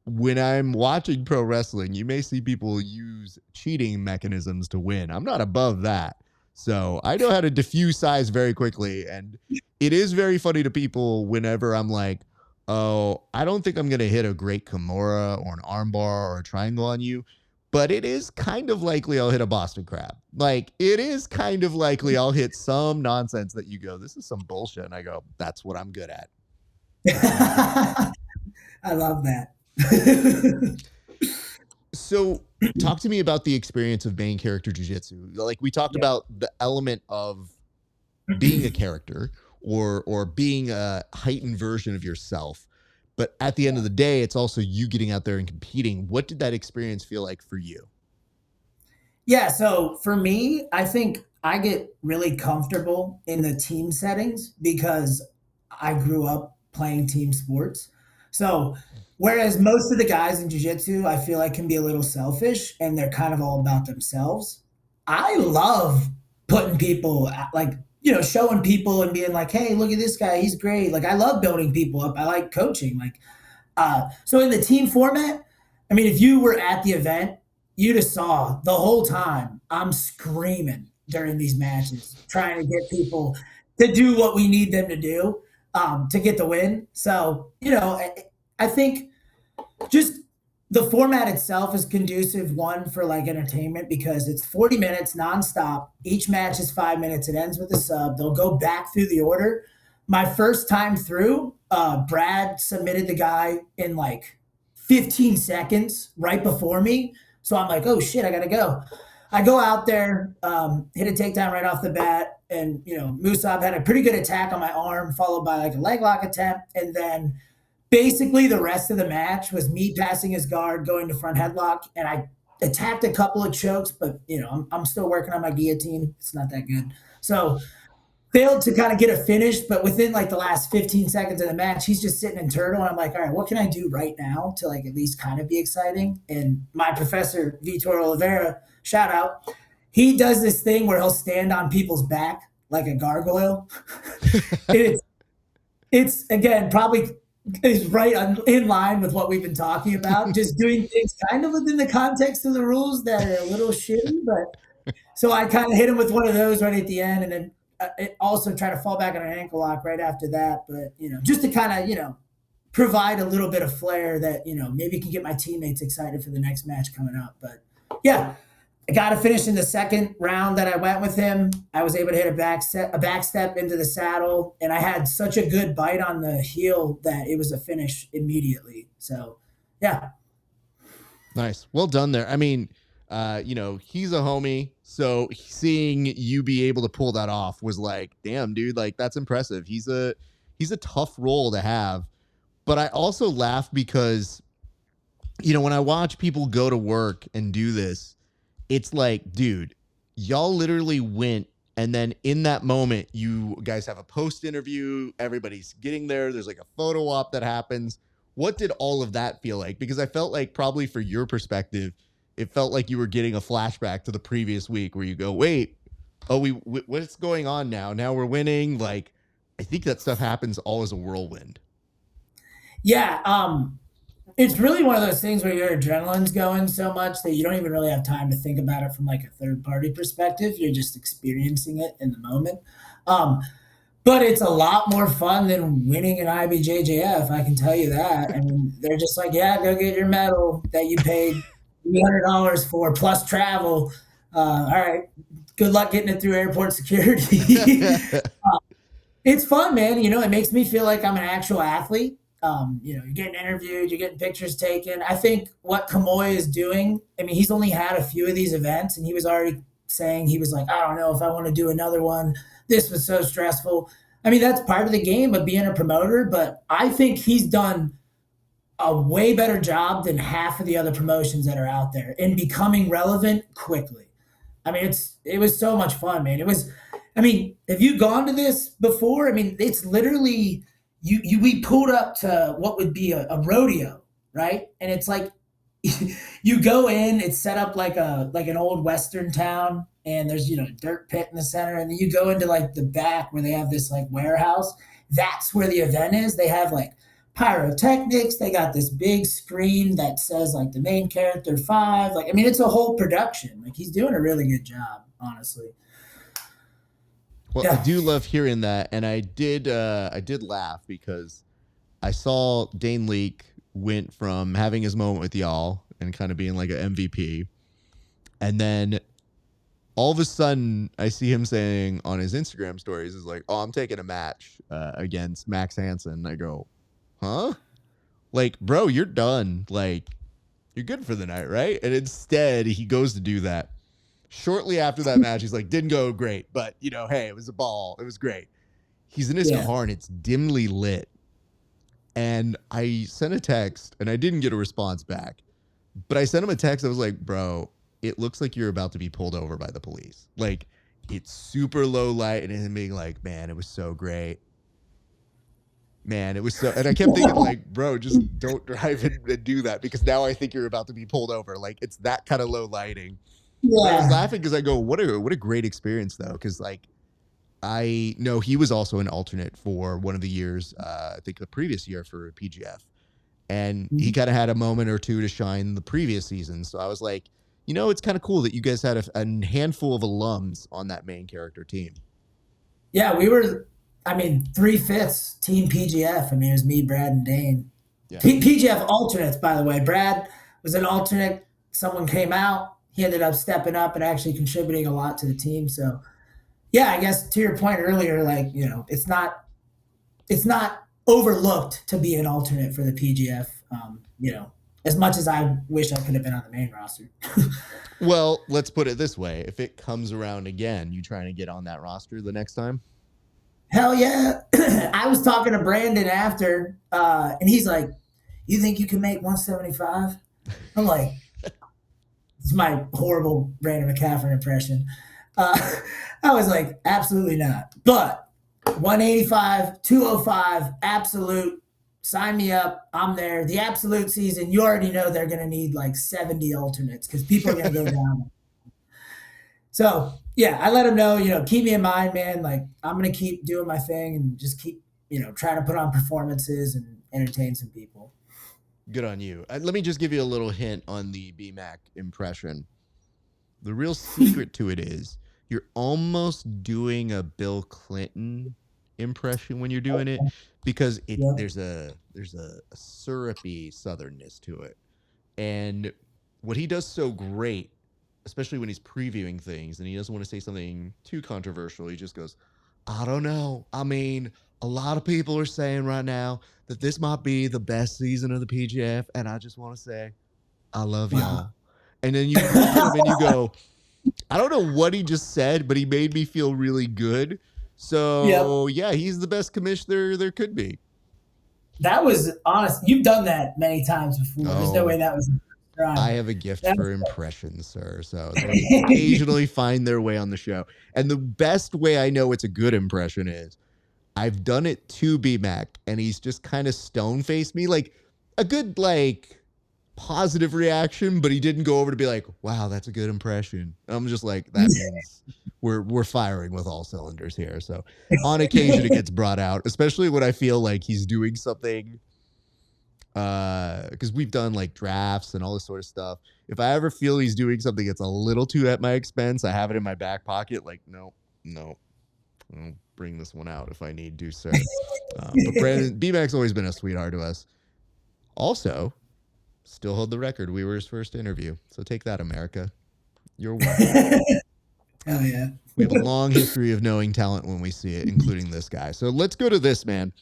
when I'm watching pro wrestling, you may see people use cheating mechanisms to win. I'm not above that. So I know how to diffuse size very quickly. And it is very funny to people whenever I'm like, oh, I don't think I'm going to hit a great Kimura or an armbar or a triangle on you, but it is kind of likely I'll hit a Boston Crab. Like, it is kind of likely I'll hit some nonsense that you go, this is some bullshit. And I go, that's what I'm good at. I love that. So talk to me about the experience of main character jiu-jitsu. Like we talked about the element of being a character or being a heightened version of yourself. But at the end of the day, it's also you getting out there and competing. What did that experience feel like for you? Yeah, so for me, I think I get really comfortable in the team settings because I grew up playing team sports. So, whereas most of the guys in jiu-jitsu, I feel like can be a little selfish and they're kind of all about themselves. I love putting people like, showing people and being like, "Hey, look at this guy, he's great." Like I love building people up. I like coaching. Like so in the team format, I mean, if you were at the event, you'd have saw the whole time I'm screaming during these matches, trying to get people to do what we need them to do to get the win. So, I think just the format itself is conducive one for like entertainment because it's 40 minutes nonstop. Each match is 5 minutes. It ends with a sub. They'll go back through the order. My first time through, Brad submitted the guy in like 15 seconds right before me. So I'm like, oh shit, I gotta go. I go out there, hit a takedown right off the bat, and Musab had a pretty good attack on my arm, followed by like a leg lock attempt, and then basically the rest of the match was me passing his guard, going to front headlock, and I attacked a couple of chokes, but I'm still working on my guillotine. It's not that good. So failed to kind of get a finish, but within like the last 15 seconds of the match, he's just sitting in turtle. And I'm like, all right, what can I do right now to like at least kind of be exciting? And my professor, Vitor Oliveira, shout out, he does this thing where he'll stand on people's back like a gargoyle. it's again, probably is right in line with what we've been talking about, just doing things kind of within the context of the rules that are a little shitty. But so I kind of hit him with one of those right at the end, and then also try to fall back on an ankle lock right after that. But, just to kind of, provide a little bit of flair that, maybe can get my teammates excited for the next match coming up. But yeah, I got to finish in the second round that I went with him. I was able to hit a back step into the saddle, and I had such a good bite on the heel that it was a finish immediately. So yeah. Nice. Well done there. I mean, he's a homie. So seeing you be able to pull that off was like, damn, dude, like that's impressive. He's a tough role to have. But I also laugh because, when I watch people go to work and do this, it's like, dude, y'all literally went. And then in that moment, you guys have a post interview. Everybody's getting there. There's like a photo op that happens. What did all of that feel like? Because I felt like probably for your perspective, it felt like you were getting a flashback to the previous week where you go, wait, what's going on now? Now we're winning. Like, I think that stuff happens all as a whirlwind. Yeah. It's really one of those things where your adrenaline's going so much that you don't even really have time to think about it from like a third party perspective. You're just experiencing it in the moment. But it's a lot more fun than winning an IBJJF. I can tell you that. I mean, they're just like, yeah, go get your medal that you paid $300 for plus travel. All right, good luck getting it through airport security. It's fun, man. It makes me feel like I'm an actual athlete. You're getting interviewed, you're getting pictures taken. I think what Kamoy is doing, I mean, he's only had a few of these events, and he was already saying, he was like, I don't know if I want to do another one. This was so stressful. I mean, that's part of the game of being a promoter, but I think he's done a way better job than half of the other promotions that are out there in becoming relevant quickly. I mean, it was so much fun, man. Have you gone to this before? I mean, it's literally we pulled up to what would be a rodeo, right? And it's like you go in, it's set up like an old Western town, and there's a dirt pit in the center, and then you go into like the back where they have this like warehouse. That's where the event is. They have like pyrotechnics. They got this big screen that says like the main character 5. Like, I mean, it's a whole production. Like, he's doing a really good job, honestly. Well, yeah. I do love hearing that, and I did laugh because I saw Dane Leak went from having his moment with y'all and kind of being like an MVP, and then all of a sudden I see him saying on his Instagram stories is like, "Oh, I'm taking a match against Max Hansen." I go, "Huh? Like, bro, you're done. Like, You're good for the night, right? And instead, he goes to do that. Shortly after that match, he's like, didn't go great, but, hey, it was a ball. It was great. He's in his car, and it's dimly lit. And I sent a text, and I didn't get a response back. But I sent him a text. I was like, bro, it looks like you're about to be pulled over by the police. Like, it's super low light, and him being like, man, it was so great. Man, it was so, and I kept thinking like, bro, just don't drive and do that, because now I think you're about to be pulled over. Like, it's that kind of low lighting. Yeah. I was laughing because I go, what a great experience though. Cause like, I know he was also an alternate for one of the years, I think the previous year for PGF, and he kind of had a moment or two to shine the previous season. So I was like, it's kind of cool that you guys had a handful of alums on that main character team. Yeah, we were, 3/5 team PGF. It was me, Brad, and Dane. Yeah. PGF alternates, by the way. Brad was an alternate. Someone came out. He ended up stepping up and actually contributing a lot to the team. So, yeah, I guess to your point earlier, like, it's not overlooked to be an alternate for the PGF. As much as I wish I could have been on the main roster. Well, let's put it this way. If it comes around again, you trying to get on that roster the next time? Hell yeah. I was talking to Brandon after, and he's like, you think you can make 175? I'm like, it's my horrible Brandon McCaffrey impression. I was like, absolutely not. But 185, 205, absolute, sign me up. I'm there. The absolute season, you already know they're going to need like 70 alternates because people are going to go down. So, yeah, I let him know, keep me in mind, man. Like, I'm going to keep doing my thing and just keep, trying to put on performances and entertain some people. Good on you. Let me just give you a little hint on the BMAC impression. The real secret to it is you're almost doing a Bill Clinton impression when you're doing it, because there's a syrupy southernness to it. And what he does so great, especially when he's previewing things and he doesn't want to say something too controversial, he just goes, I don't know. A lot of people are saying right now that this might be the best season of the PGF, and I just want to say, I love y'all. And then you look at him and you go, I don't know what he just said, but he made me feel really good. So, yeah, he's the best commissioner there could be. That was honest. You've done that many times before. There's no way that was right. I have a gift for impressions, sir. So they occasionally find their way on the show. And the best way I know it's a good impression is I've done it to BMAC, and he's just kind of stone-faced me, like a good, positive reaction, but he didn't go over to be like, wow, that's a good impression. I'm just like, that means we're firing with all cylinders here. So on occasion it gets brought out, especially when I feel like he's doing something, because we've done drafts and all this sort of stuff. If I ever feel he's doing something that's a little too at my expense, I have it in my back pocket, no, I'll bring this one out if I need to, sir. But Brandon, BMAC's always been a sweetheart to us. Also, still hold the record. We were his first interview. So take that, America. You're welcome. Hell yeah. We have a long history of knowing talent when we see it, including this guy. So let's go to this, man.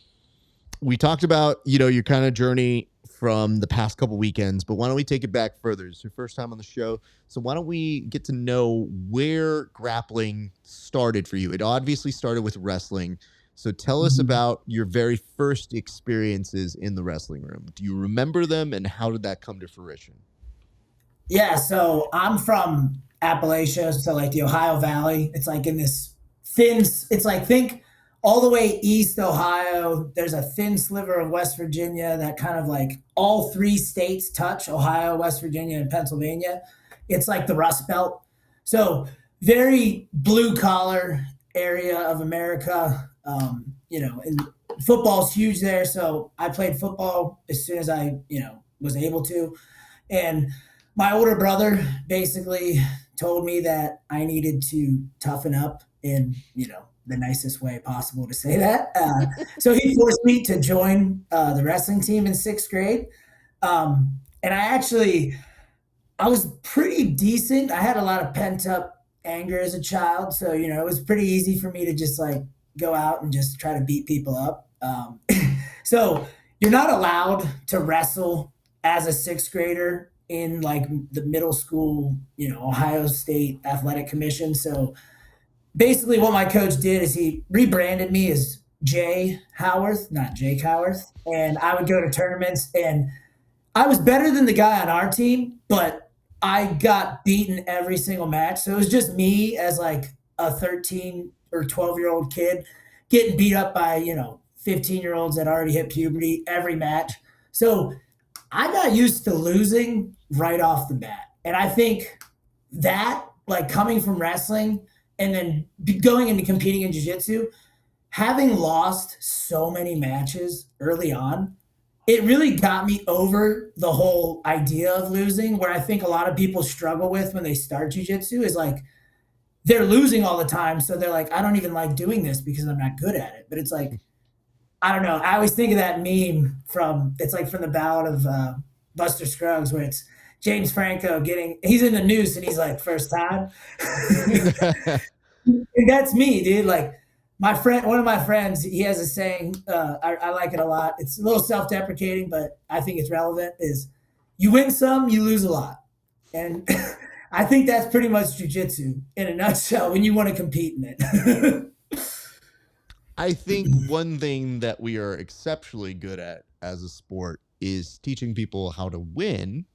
We talked about, your kind of journey from the past couple weekends, but why don't we take it back further? It's your first time on the show. So why don't we get to know where grappling started for you? It obviously started with wrestling. So tell us about your very first experiences in the wrestling room. Do you remember them, and how did that come to fruition? Yeah, so I'm from Appalachia, so the Ohio Valley. It's in this thin, think all the way east Ohio. There's a thin sliver of West Virginia that kind of all three states touch: Ohio, West Virginia, and Pennsylvania. It's the Rust Belt. So very blue collar area of America. And football's huge there. So I played football as soon as I, was able to. And my older brother basically told me that I needed to toughen up in, the nicest way possible to say that. So he forced me to join the wrestling team in 6th grade. And I was pretty decent. I had a lot of pent up anger as a child. So, it was pretty easy for me to just go out and just try to beat people up. So you're not allowed to wrestle as a 6th grader in like the middle school, Ohio State Athletic Commission. So basically what my coach did is he rebranded me as Jay Howarth, not Jake Howarth. And I would go to tournaments and I was better than the guy on our team, but I got beaten every single match. So it was just me as like a 13 or 12-year-old kid getting beat up by, 15-year-olds that already hit puberty every match. So I got used to losing right off the bat. And I think that, like coming from wrestling and then going into competing in jiu-jitsu, having lost so many matches early on, it really got me over the whole idea of losing, where I think a lot of people struggle with when they start jiu-jitsu is like they're losing all the time. So they're like, I don't even like doing this because I'm not good at it. But it's like, I don't know. I always think of that meme from the Ballad of Buster Scruggs, where it's James Franco he's in the noose and he's like, first time. And that's me, dude. Like one of my friends, he has a saying, I like it a lot. It's a little self-deprecating, but I think it's relevant, is you win some, you lose a lot. And I think that's pretty much jiu-jitsu in a nutshell when you want to compete in it. I think one thing that we are exceptionally good at as a sport is teaching people how to win,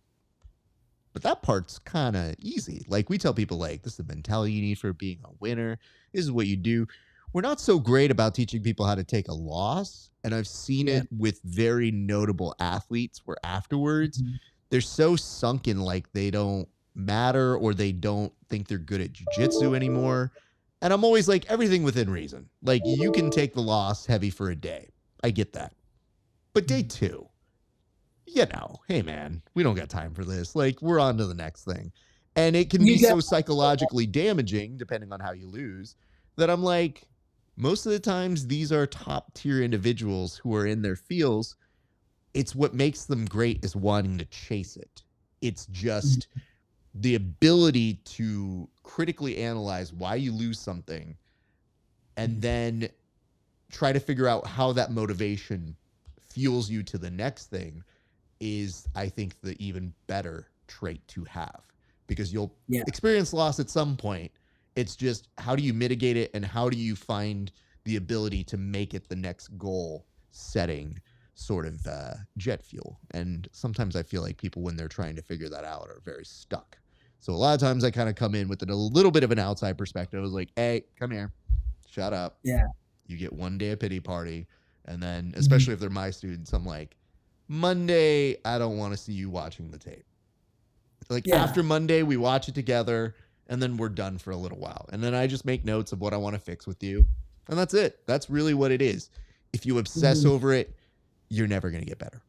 but that part's kind of easy. Like we tell people, like, this is the mentality you need for being a winner. This is what you do. We're not so great about teaching people how to take a loss, and I've seen it with very notable athletes where afterwards they're so sunken, like they don't matter or they don't think they're good at jiu-jitsu anymore. And I'm always like, everything within reason. Like, you can take the loss heavy for a day. I get that. But day two, hey, man, we don't got time for this. Like, we're on to the next thing. And it can be so psychologically damaging, depending on how you lose, that I'm like, most of the times, these are top-tier individuals who are in their fields. It's what makes them great is wanting to chase it. It's just the ability to critically analyze why you lose something and then try to figure out how that motivation fuels you to the next thing is, I think, the even better trait to have, because you'll experience loss at some point. It's just, how do you mitigate it and how do you find the ability to make it the next goal setting sort of jet fuel? And sometimes I feel like people, when they're trying to figure that out, are very stuck. So a lot of times I kind of come in with a little bit of an outside perspective. I was like, hey, come here. Shut up. Yeah. You get one day of pity party. And then, especially if they're my students, I'm like, Monday, I don't want to see you watching the tape. Like after Monday, we watch it together and then we're done for a little while. And then I just make notes of what I want to fix with you. And that's it. That's really what it is. If you obsess over it, you're never going to get better.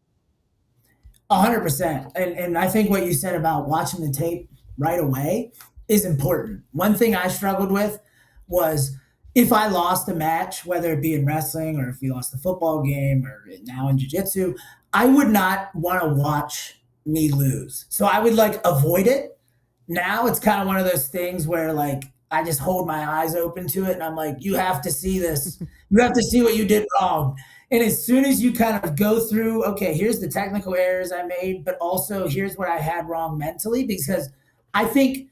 100%. And I think what you said about watching the tape right away is important. One thing I struggled with was if I lost a match, whether it be in wrestling or if we lost a football game or now in jiu-jitsu, I would not want to watch me lose. So I would like avoid it. Now it's kind of one of those things where like I just hold my eyes open to it and I'm like, you have to see this. You have to see what you did wrong. And as soon as you kind of go through, okay, here's the technical errors I made, but also here's what I had wrong mentally, because I think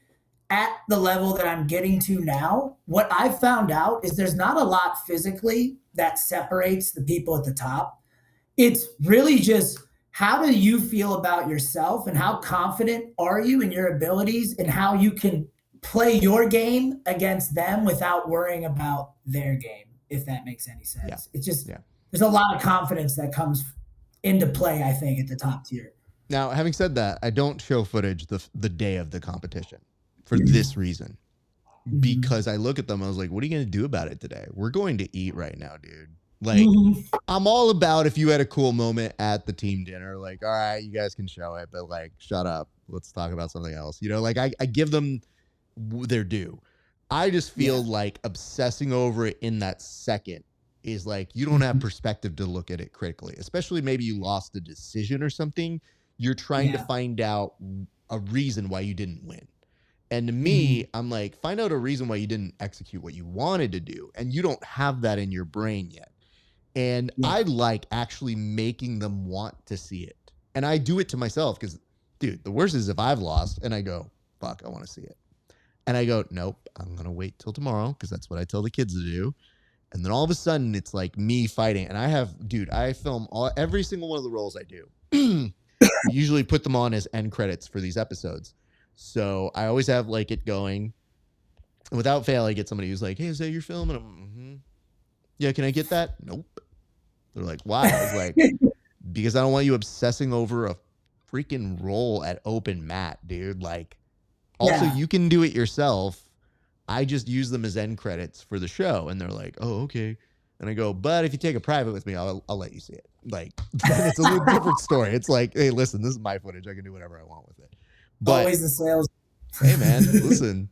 at the level that I'm getting to now, what I've found out is there's not a lot physically that separates the people at the top. It's really just, how do you feel about yourself and how confident are you in your abilities and how you can play your game against them without worrying about their game, if that makes any sense. Yeah. It's just, there's a lot of confidence that comes into play, I think, at the top tier. Now, having said that, I don't show footage the day of the competition for this reason. Because I look at them, I was like, what are you going to do about it today? We're going to eat right now, dude. Like, I'm all about if you had a cool moment at the team dinner, like, all right, you guys can show it, but like, shut up. Let's talk about something else. You know, like I give them their due. I just feel like obsessing over it in that second is like, you don't have perspective to look at it critically, especially maybe you lost a decision or something. You're trying to find out a reason why you didn't win. And to me, I'm like, find out a reason why you didn't execute what you wanted to do. And you don't have that in your brain yet. And I like actually making them want to see it. And I do it to myself because dude, the worst is if I've lost and I go, fuck, I want to see it. And I go, nope, I'm going to wait till tomorrow because that's what I tell the kids to do. And then all of a sudden it's like me fighting. And I film every single one of the roles I do. Usually put them on as end credits for these episodes. So I always have like it going. And without fail, I get somebody who's like, hey, is that your film? And I'm, yeah, can I get that? Nope. They're like, why? I was like, because I don't want you obsessing over a freaking role at open mat, dude. Like, also, you can do it yourself. I just use them as end credits for the show. And they're like, oh, okay. And I go, but if you take a private with me, I'll let you see it. Like, it's a little different story. It's like, hey, listen, this is my footage. I can do whatever I want with it. But always the sales. Hey, man, listen.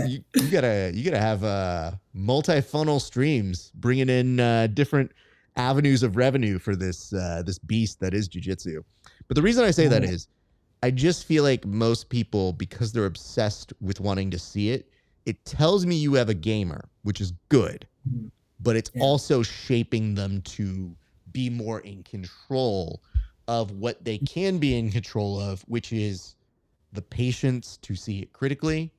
You gotta have multi-funnel streams bringing in different avenues of revenue for this beast that is jiu-jitsu. But the reason I say that is I just feel like most people, because they're obsessed with wanting to see it, it tells me you have a gamer, which is good, but it's also shaping them to be more in control of what they can be in control of, which is the patience to see it critically,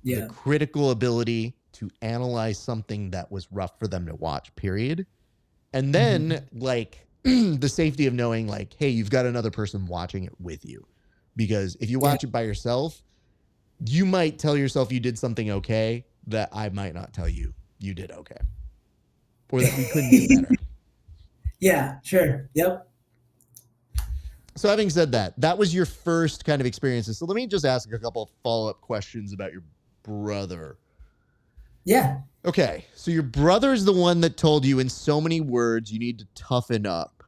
the critical ability to analyze something that was rough for them to watch, period. And then like the safety of knowing like, hey, you've got another person watching it with you. Because if you watch it by yourself, you might tell yourself you did something okay that I might not tell you you did okay. Or that we couldn't do better. Yeah, sure. Yep. So having said that, that was your first kind of experiences. So let me just ask a couple of follow-up questions about your brother. Yeah. Okay. So your brother is the one that told you in so many words you need to toughen up.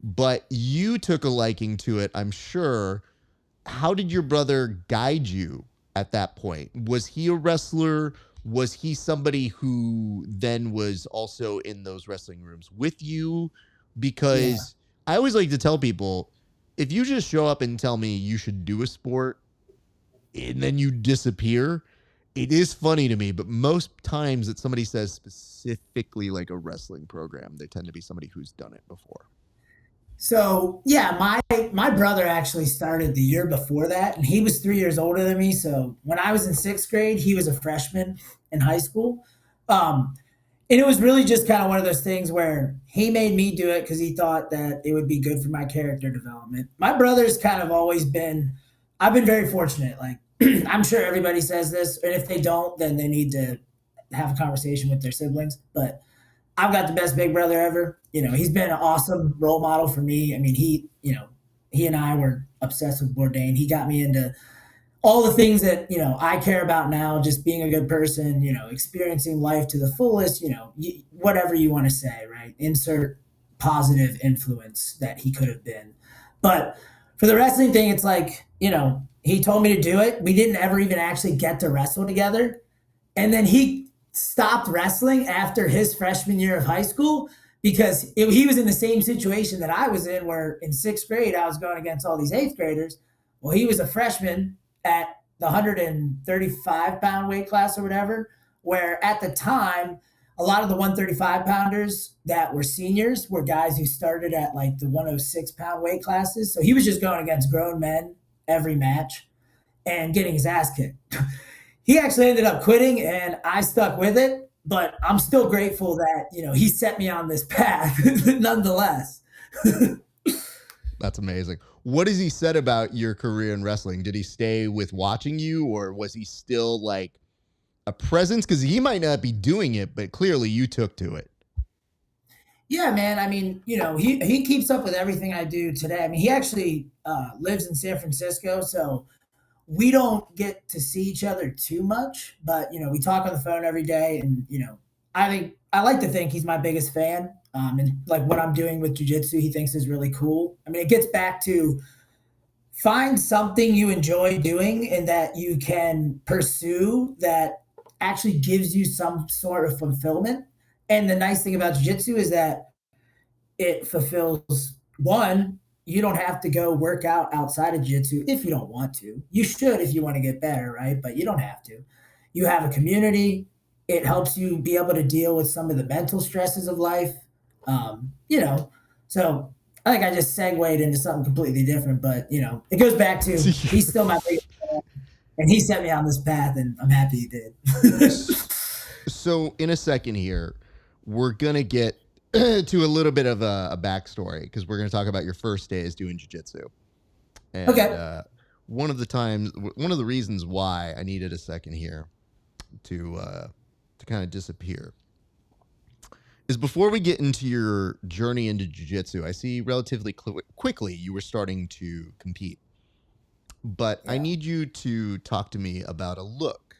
But you took a liking to it, I'm sure. How did your brother guide you at that point? Was he a wrestler? Was he somebody who then was also in those wrestling rooms with you? Because I always like to tell people, if you just show up and tell me you should do a sport and then you disappear, it is funny to me. But most times that somebody says specifically like a wrestling program, they tend to be somebody who's done it before. So yeah, my brother actually started the year before that, and he was 3 years older than me. So when I was in sixth grade, he was a freshman in high school. And it was really just kind of one of those things where he made me do it because he thought that it would be good for my character development. My brother's kind of always been, I've been very fortunate. Like, I'm sure everybody says this, and if they don't, then they need to have a conversation with their siblings. But I've got the best big brother ever. You know, he's been an awesome role model for me. I mean, he and I were obsessed with Bourdain. He got me into all the things that, I care about now, just being a good person, experiencing life to the fullest, whatever you want to say, right? Insert positive influence that he could have been. But for the wrestling thing, it's like, he told me to do it. We didn't ever even actually get to wrestle together. And then he stopped wrestling after his freshman year of high school because he was in the same situation that I was in, where in sixth grade, I was going against all these eighth graders. Well, he was a freshman at the 135 pound weight class or whatever, where at the time, a lot of the 135 pounders that were seniors were guys who started at like the 106 pound weight classes. So he was just going against grown men every match and getting his ass kicked. He actually ended up quitting, and I stuck with it, but I'm still grateful that, he set me on this path nonetheless. That's amazing. What has he said about your career in wrestling? Did he stay with watching you, or was he still like a presence? Because he might not be doing it, but clearly you took to it. Yeah, man. I mean, he keeps up with everything I do today. I mean, he actually lives in San Francisco, so we don't get to see each other too much, but, we talk on the phone every day, and, I like to think he's my biggest fan. And like what I'm doing with jiu-jitsu, he thinks is really cool. I mean, it gets back to find something you enjoy doing and that you can pursue that actually gives you some sort of fulfillment. And the nice thing about jiu-jitsu is that it fulfills, one, you don't have to go work out outside of jiu-jitsu if you don't want to. You should if you want to get better, right? But you don't have to. You have a community. It helps you be able to deal with some of the mental stresses of life. So I think I just segued into something completely different, but it goes back to he's still my biggest fan, and he set me on this path, and I'm happy he did. So in a second here, we're going to get to a little bit of a backstory because we're going to talk about your first days doing jiu-jitsu. And Okay. one of the reasons why I needed a second here to kind of disappear is before we get into your journey into jiu-jitsu, I see relatively quickly you were starting to compete. But I need you to talk to me about a look.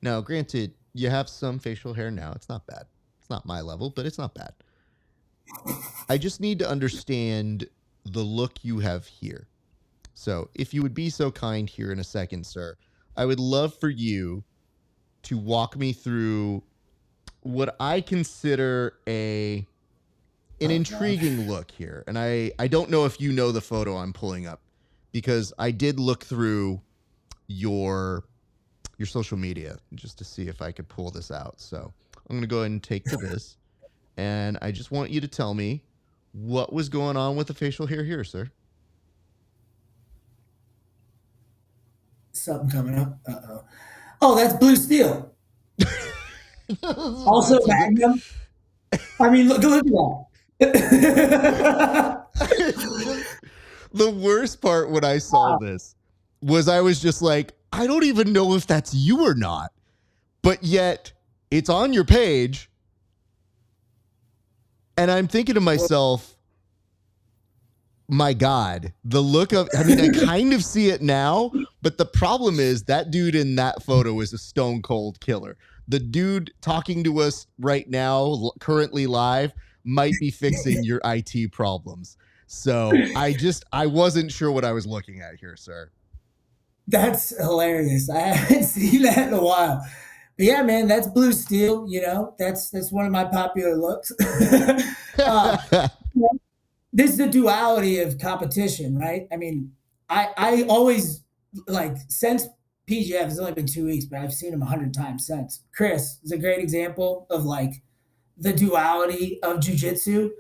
Now, granted, you have some facial hair now. It's not bad. It's not my level, but it's not bad. I just need to understand the look you have here. So if you would be so kind here in a second, sir, I would love for you to walk me through what I consider an intriguing look here. And I don't know if you know the photo I'm pulling up because I did look through your social media just to see if I could pull this out. So I'm going to go ahead and take to this. And I just want you to tell me what was going on with the facial hair here, sir. Something coming up. Uh-oh. Oh, that's Blue Steel. Also Magnum. I mean, look at that. The worst part when I saw this was I was just like, I don't even know if that's you or not. But yet it's on your page. And I'm thinking to myself, my God, the look of, I mean, I kind of see it now, but the problem is that dude in that photo is a stone cold killer. The dude talking to us right now, currently live, might be fixing your IT problems. So I wasn't sure what I was looking at here, sir. That's hilarious. I haven't seen that in a while. But yeah, man, that's Blue Steel. That's one of my popular looks. This is the duality of competition, right? I mean, I always since PGF has only been 2 weeks, but I've seen him 100 times since. Chris is a great example of the duality of jujitsu.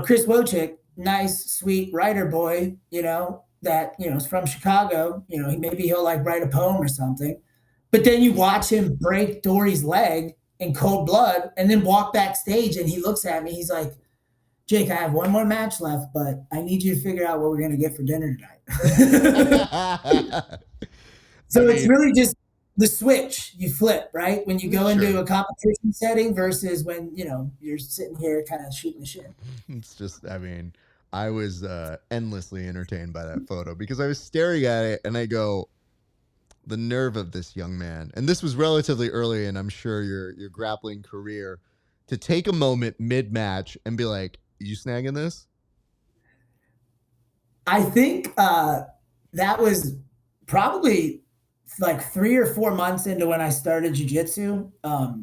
Chris Wojcik, nice, sweet writer boy, that, is from Chicago, maybe he'll write a poem or something. But then you watch him break Dory's leg in cold blood and then walk backstage and he looks at me. He's like, Jake, I have one more match left, but I need you to figure out what we're going to get for dinner tonight. So it's really just the switch you flip, right? When you go into a competition setting versus when, you're sitting here kind of shooting the shit. It's just, I mean, I was endlessly entertained by that photo because I was staring at it and I go, the nerve of this young man. And this was relatively early in, I'm sure, your grappling career to take a moment mid-match and be like, you snagging this? I think that was probably 3 or 4 months into when I started jiu-jitsu.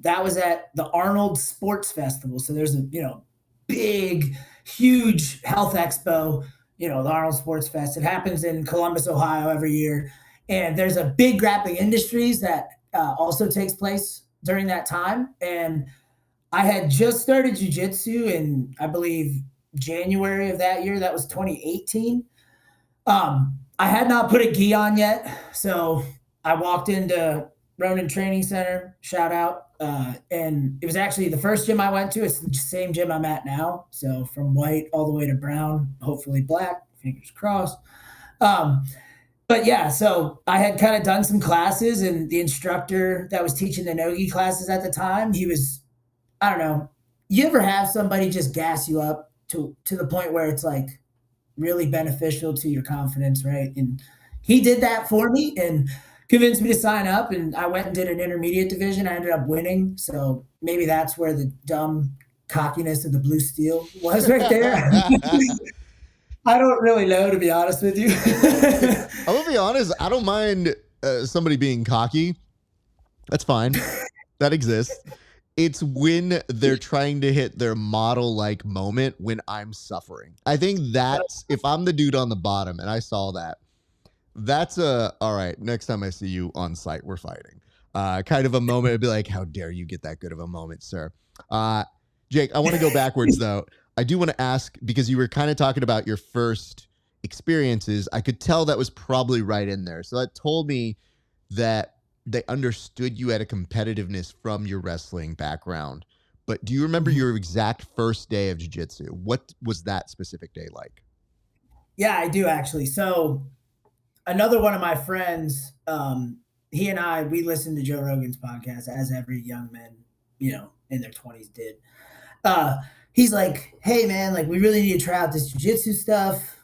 That was at the Arnold Sports Festival. So there's a, big, huge health expo, the Arnold Sports Fest. It happens in Columbus, Ohio every year. And there's a big grappling industries that also takes place during that time. And I had just started jiu-jitsu in, I believe, January of that year. That was 2018. I had not put a gi on yet. So I walked into Ronin Training Center, shout out. And it was actually the first gym I went to. It's the same gym I'm at now. So from white all the way to brown, hopefully black, fingers crossed. But yeah, so I had kind of done some classes and the instructor that was teaching the no-gi classes at the time, he was, I don't know, you ever have somebody just gas you up to the point where it's really beneficial to your confidence, right? And he did that for me and convinced me to sign up, and I went and did an intermediate division. I ended up winning, so maybe that's where the dumb cockiness of the Blue Steel was right there. I don't really know, to be honest with you. I'm going to be honest. I don't mind somebody being cocky. That's fine. That exists. It's when they're trying to hit their model-like moment when I'm suffering. I think that's, if I'm the dude on the bottom and I saw that, that's all right, next time I see you on site, we're fighting. Kind of a moment. It'd be like, how dare you get that good of a moment, sir? Jake, I want to go backwards, though. I do want to ask, because you were kind of talking about your first experiences, I could tell that was probably right in there. So that told me that they understood you at a competitiveness from your wrestling background. But do you remember your exact first day of jiu-jitsu? What was that specific day like? Yeah, I do actually. So another one of my friends, he and I, we listened to Joe Rogan's podcast, as every young man, in their 20s did. He's like, hey man, like we really need to try out this jiu-jitsu stuff.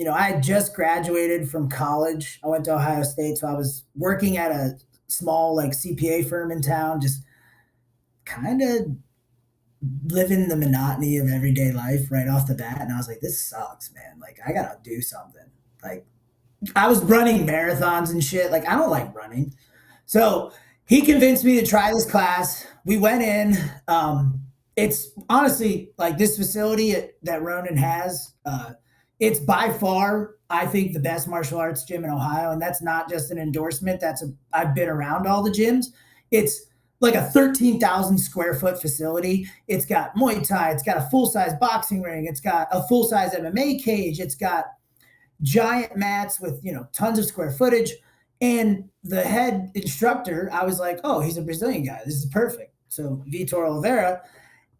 I had just graduated from college. I went to Ohio State, so I was working at a small like CPA firm in town, just kind of living the monotony of everyday life right off the bat. And I was like, this sucks, man. Like I gotta do something. Like I was running marathons and shit. Like I don't like running. So he convinced me to try this class. We went in. It's honestly like this facility that Ronan has. It's by far, I think, the best martial arts gym in Ohio. And that's not just an endorsement. I've been around all the gyms. It's like a 13,000 square foot facility. It's got Muay Thai. It's got a full-size boxing ring. It's got a full-size MMA cage. It's got giant mats with, tons of square footage. And the head instructor, I was like, oh, he's a Brazilian guy. This is perfect. So Vitor Oliveira.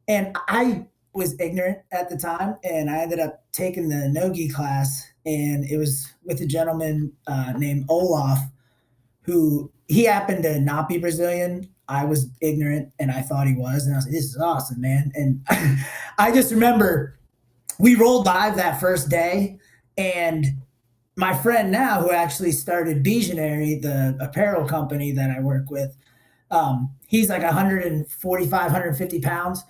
And I was ignorant at the time, and I ended up taking the no-gi class, and it was with a gentleman named Olaf, who he happened to not be Brazilian. I was ignorant, and I thought he was, and I was like, this is awesome, man. And I just remember we rolled live that first day, and my friend now, who actually started Visionary, the apparel company that I work with, he's like 145, 150 pounds.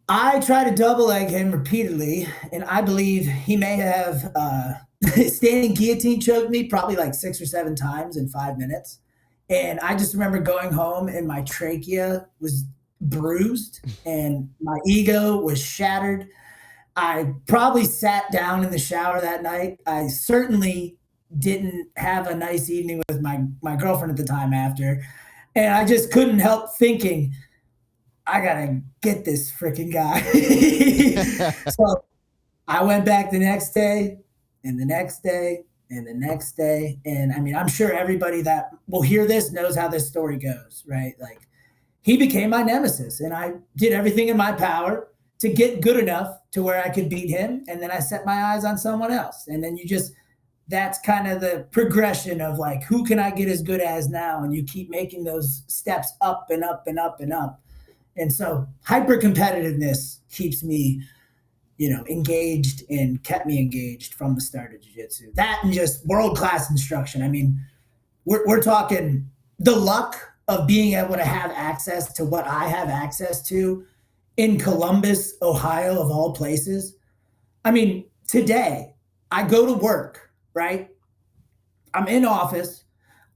I tried to double leg him repeatedly, and I believe he may have standing guillotine choked me probably like 6 or 7 times in 5 minutes. And I just remember going home and my trachea was bruised and my ego was shattered. I probably sat down in the shower that night. I certainly didn't have a nice evening with my girlfriend at the time after. And I just couldn't help thinking, I gotta get this freaking guy. So I went back the next day and the next day and the next day. And I mean, I'm sure everybody that will hear this knows how this story goes, right? Like he became my nemesis and I did everything in my power to get good enough to where I could beat him. And then I set my eyes on someone else. And then that's kind of the progression of like, who can I get as good as now? And you keep making those steps up and up and up and up. And so hyper competitiveness keeps me, engaged and kept me engaged from the start of jiu-jitsu. That and just world-class instruction. I mean, we're talking the luck of being able to have access to what I have access to in Columbus, Ohio, of all places. I mean, today I go to work, right? I'm in office.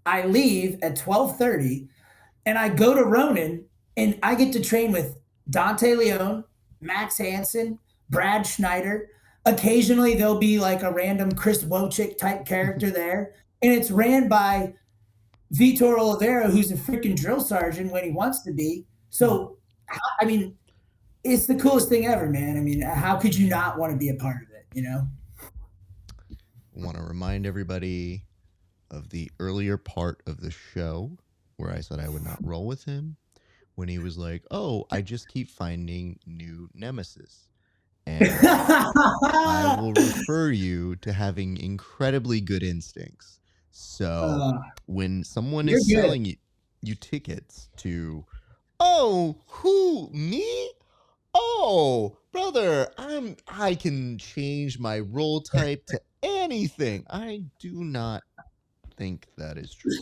I leave at 12:30 and I go to Ronan and I get to train with Dante Leone, Max Hansen, Brad Schneider. Occasionally there'll be like a random Chris Wojcik type character there. And it's ran by Vitor Oliveira, who's a freaking drill sergeant when he wants to be. So, I mean, it's the coolest thing ever, man. I mean, how could you not want to be a part of it, I want to remind everybody of the earlier part of the show where I said I would not roll with him when he was like, oh, I just keep finding new nemesis. And I will refer you to having incredibly good instincts. So when someone is selling you tickets to, oh, who, me? Oh, brother, I can change my role type to anything. I do not think that is true.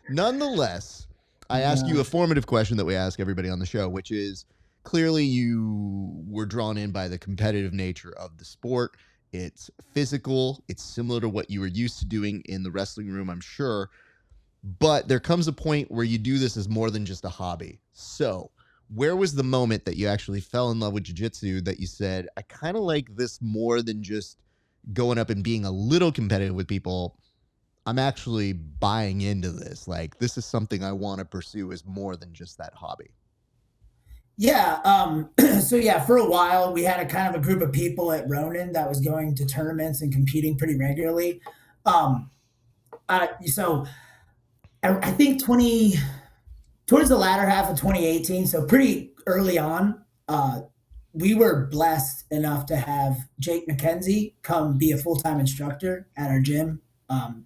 Nonetheless, I ask you a formative question that we ask everybody on the show, which is, clearly you were drawn in by the competitive nature of the sport. It's physical. It's similar to what you were used to doing in the wrestling room, I'm sure. But there comes a point where you do this as more than just a hobby. So where was the moment that you actually fell in love with jiu-jitsu that you said, I kind of like this more than just going up and being a little competitive with people? I'm actually buying into this. Like, this is something I want to pursue as more than just that hobby. Yeah. So yeah, for a while we had a kind of a group of people at Ronin that was going to tournaments and competing pretty regularly. Um, so I think towards the latter half of 2018, so pretty early on, we were blessed enough to have Jake McKenzie come be a full-time instructor at our gym.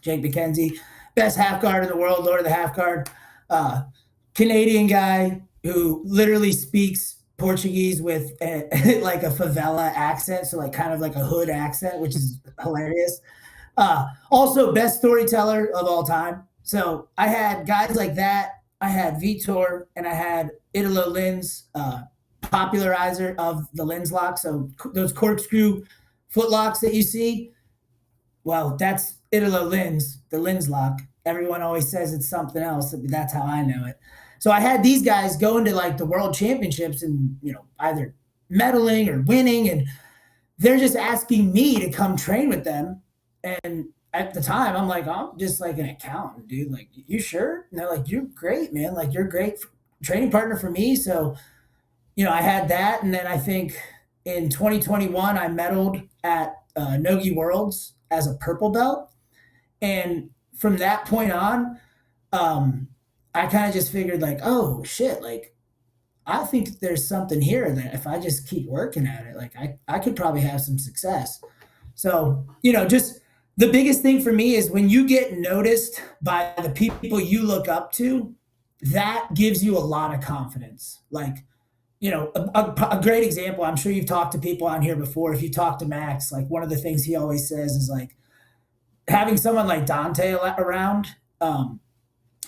Jake McKenzie, best half guard in the world, Lord of the half guard, uh, Canadian guy who literally speaks Portuguese with like a favela accent, so like kind of like a hood accent, which is hilarious. Also, best storyteller of all time. So I had guys like that. I had Vitor and I had Italo Lins, popularizer of the lens lock. So those corkscrew foot locks that you see, well, that's Italo Lins, the lens lock. Everyone always says it's something else, but that's how I know it. So I had these guys going to like the world championships and, either medaling or winning. And they're just asking me to come train with them. And at the time, I'm like, I'm just like an accountant, dude. Like, you sure? And they're like, you're great, man. Like, you're a great training partner for me. So, I had that. And then I think in 2021, I medaled at Nogi Worlds as a purple belt. And from that point on, I kind of just figured like, oh shit, like I think there's something here that if I just keep working at it, like I could probably have some success. So, just the biggest thing for me is when you get noticed by the people you look up to, that gives you a lot of confidence. Like, a great example, I'm sure you've talked to people on here before. If you talk to Max, like one of the things he always says is like having someone like Dante around,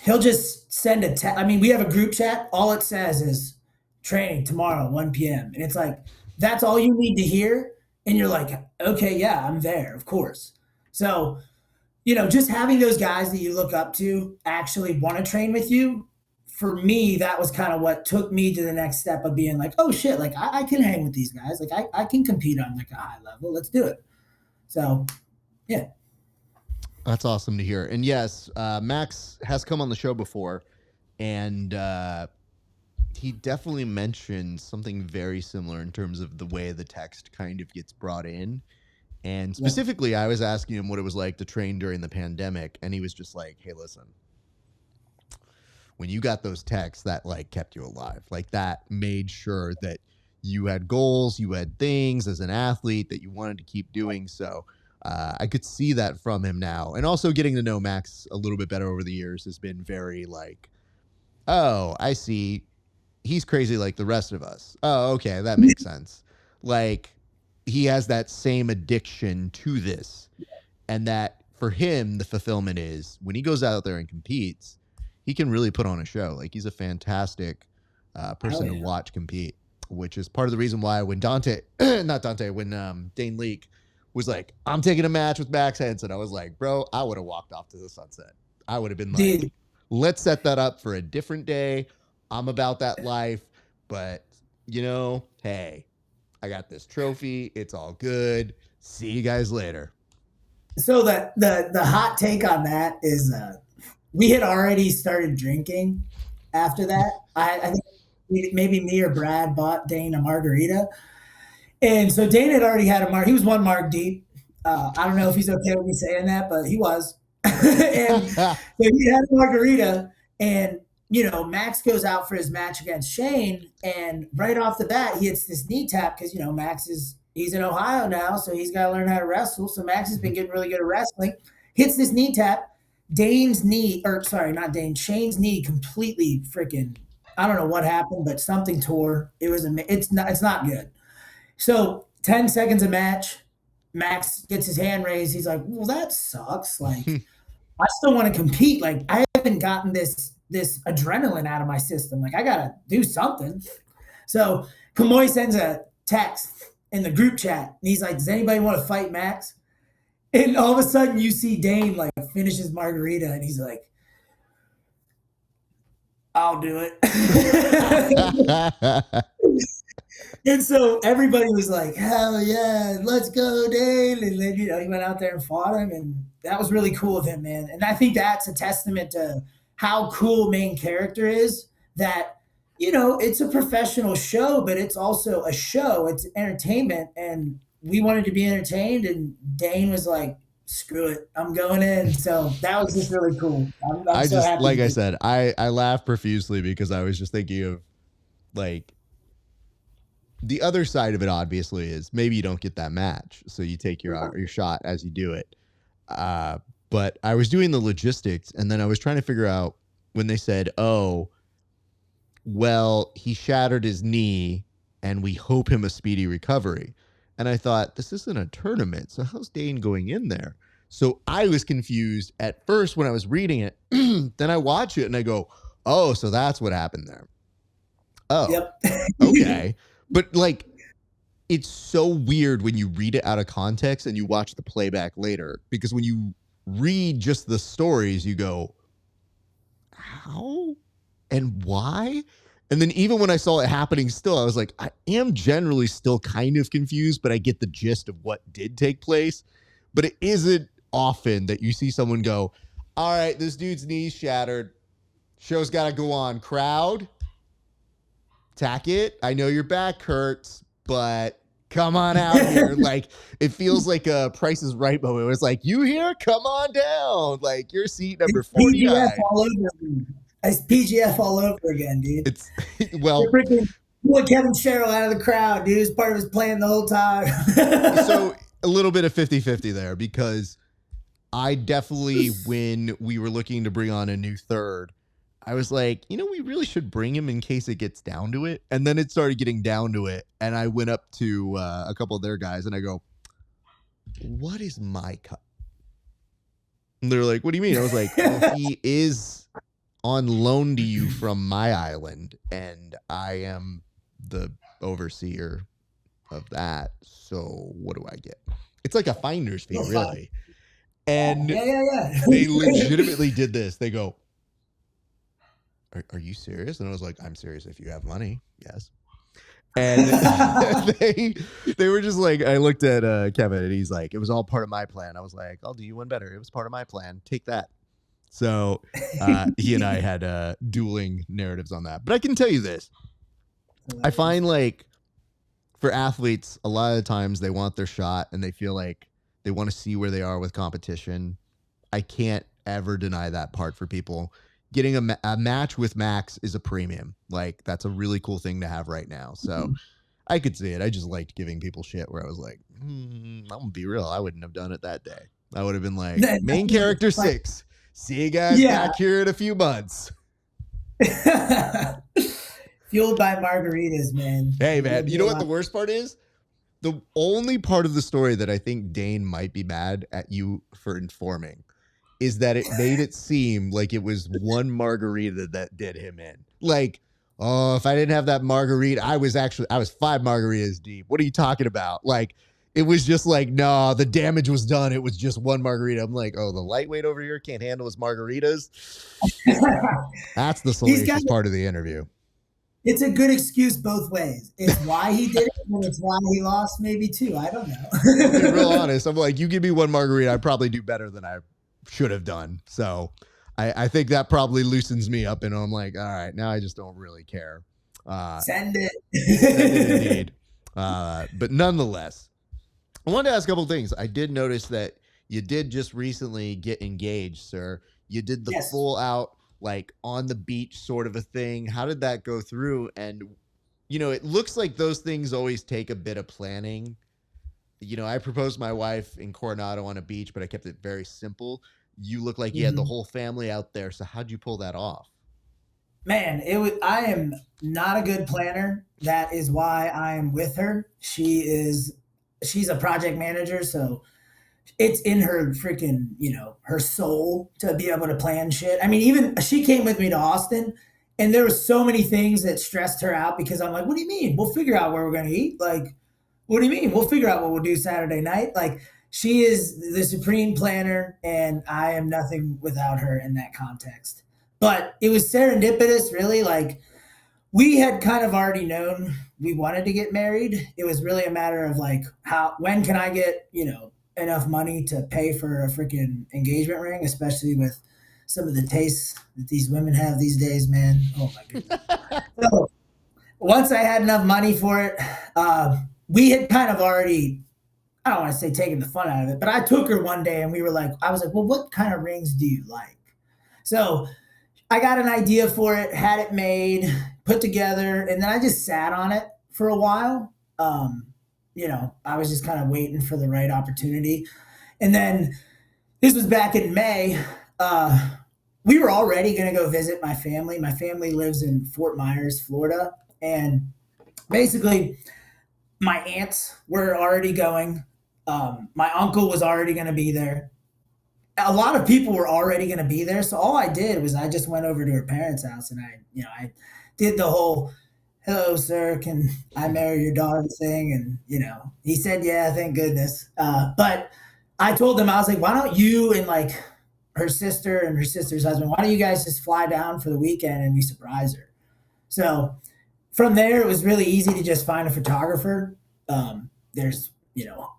he'll just send a text. I mean, we have a group chat. All it says is training tomorrow, 1 p.m. And it's like, that's all you need to hear. And you're like, okay, yeah, I'm there, of course. So, just having those guys that you look up to actually want to train with you, for me, that was kind of what took me to the next step of being like, oh shit, like I can hang with these guys. Like I can compete on like a high level. Let's do it. So, yeah. That's awesome to hear. And yes, Max has come on the show before, and he definitely mentioned something very similar in terms of the way the text kind of gets brought in. And specifically, I was asking him what it was like to train during the pandemic, and he was just like, hey, listen, when you got those texts, that like kept you alive. Like that made sure that you had goals, you had things as an athlete that you wanted to keep doing. So I could see that from him now. And also getting to know Max a little bit better over the years has been very like, oh, I see. He's crazy like the rest of us. Oh, okay. That makes sense. Like he has that same addiction to this. And that for him, the fulfillment is when he goes out there and competes, he can really put on a show. Like he's a fantastic person to watch compete, which is part of the reason why when when Dane Leake was like, I'm taking a match with Max Henson, I was like, bro, I would have walked off to the sunset. I would have been like, let's set that up for a different day. I'm about that life, but hey, I got this trophy. It's all good. See you guys later. So the hot take on that is we had already started drinking after that. I think maybe me or Brad bought Dane a margarita. And so Dane had already had a marg. He was one marg deep. I don't know if he's okay with me saying that, but he was. And so he had a margarita, and Max goes out for his match against Shane, and right off the bat he hits this knee tap because Max he's in Ohio now, so he's got to learn how to wrestle. So Max has been getting really good at wrestling. Hits this knee tap. Shane's knee completely freaking. I don't know what happened, but something tore. It's not good. So 10 seconds a match, Max gets his hand raised. He's like, well, that sucks. Like, I still want to compete. Like, I haven't gotten this adrenaline out of my system. Like, I got to do something. So Kamoy sends a text in the group chat. And he's like, does anybody want to fight Max? And all of a sudden you see Dane like finish his margarita. And he's like, I'll do it. And so everybody was like, hell yeah, let's go, Dane. And then, he went out there and fought him. And that was really cool of him, man. And I think that's a testament to how cool Main Character is, that It's a professional show, but it's also a show. It's entertainment, and we wanted to be entertained. And Dane was like, "Screw it, I'm going in." So that was just really cool. I'm I so just, happy. like I said, I laugh profusely because I was just thinking of like the other side of it. Obviously, is maybe you don't get that match, so you take your shot as you do it. But I was doing the logistics, and then I was trying to figure out when they said, "Oh, well, he shattered his knee, and we hope him a speedy recovery." And I thought, this isn't a tournament, so how's Dane going in there? So I was confused at first when I was reading it. Then I watch it and I go, oh, so that's what happened there. Oh, Yep. okay. But like, it's so weird when you read it out of context and you watch the playback later, because when you read just the stories, you go, how and why? And then even when I saw it happening still, I was like, I am generally still kind of confused, but I get the gist of what did take place. But it isn't often that you see someone go, all right, this dude's knee's shattered. Show's got to go on. Crowd, tack it. I know your back hurts, but come on out here. Like, it feels like a Price is Right moment. It was like, you here? Come on down. Like, your seat number 49. PGF all over again. It's PGF all over again, dude. It's, well, freaking pulling Kevin Sherrill out of the crowd, dude. It's part of his plan the whole time. So a little bit of 50-50 there, because I definitely, when we were looking to bring on a new third, I was like, we really should bring him in case it gets down to it. And then it started getting down to it. And I went up to a couple of their guys and I go, what is my cut? And they're like, what do you mean? I was like, well, he is on loan to you from my island, and I am the overseer of that. So what do I get? It's like a finder's fee, really. And yeah. They legitimately did this. They go, are you serious? And I was like, I'm serious if you have money. Yes. And they were just like, I looked at Kevin and he's like, it was all part of my plan. I was like, I'll do you one better. It was part of my plan. Take that. So he and I had dueling narratives on that. But I can tell you this. I find like for athletes, a lot of the times they want their shot and they feel like they want to see where they are with competition. I can't ever deny that part for people. Getting a match with Max is a premium. Like, that's a really cool thing to have right now. So I could see it. I just liked giving people shit where I was like, I'm going to be real. I wouldn't have done it that day. I would have been like, main character 6. See you guys back here in a few months. Fueled by margaritas, man. Hey, man. You know what the worst part is? The only part of the story that I think Dane might be mad at you for informing is that it made it seem like it was one margarita that did him in. Like, oh, if I didn't have that margarita, I was 5 margaritas deep. What are you talking about? Like, it was just like, no, the damage was done. It was just one margarita. I'm like, oh, the lightweight over here can't handle his margaritas. That's the salacious part of the interview. It's a good excuse both ways. It's why he did it, and it's why he lost maybe too. I don't know. To be real honest, I'm like, you give me one margarita, I'd probably do better than I should have done. So I think that probably loosens me up, and I'm like, all right, now I just don't really care. Send it. Send it indeed. But nonetheless, I wanted to ask a couple things. I did notice that you did just recently get engaged, sir. You did the full out, like on the beach sort of a thing. How did that go through? And, it looks like those things always take a bit of planning. I proposed my wife in Coronado on a beach, but I kept it very simple. You look like you had the whole family out there. So how'd you pull that off? Man, I am not a good planner. That is why I am with her. She's a project manager, so it's in her freaking, her soul to be able to plan shit. I mean, even she came with me to Austin, and there were so many things that stressed her out because I'm like, what do you mean? We'll figure out where we're going to eat. Like, what do you mean? We'll figure out what we'll do Saturday night. Like, she is the supreme planner, and I am nothing without her in that context. But it was serendipitous, really. Like, we had kind of already known we wanted to get married. It was really a matter of like, when can I get, enough money to pay for a freaking engagement ring, especially with some of the tastes that these women have these days, man. Oh my goodness. So once I had enough money for it, we had kind of already, I don't want to say taking the fun out of it, but I took her one day and I was like, well, what kind of rings do you like? So I got an idea for it, had it made, put together, and then I just sat on it for a while. I was just kind of waiting for the right opportunity. And then this was back in May. We were already going to go visit my family. My family lives in Fort Myers, Florida. And basically, my aunts were already going. My uncle was already going to be there. A lot of people were already going to be there. So all I did was I just went over to her parents' house and I did the whole, hello, sir, can I marry your daughter thing? And, he said, yeah, thank goodness. But I told them, I was like, why don't you and like her sister and her sister's husband, why don't you guys just fly down for the weekend and we surprise her? So from there, it was really easy to just find a photographer. There's,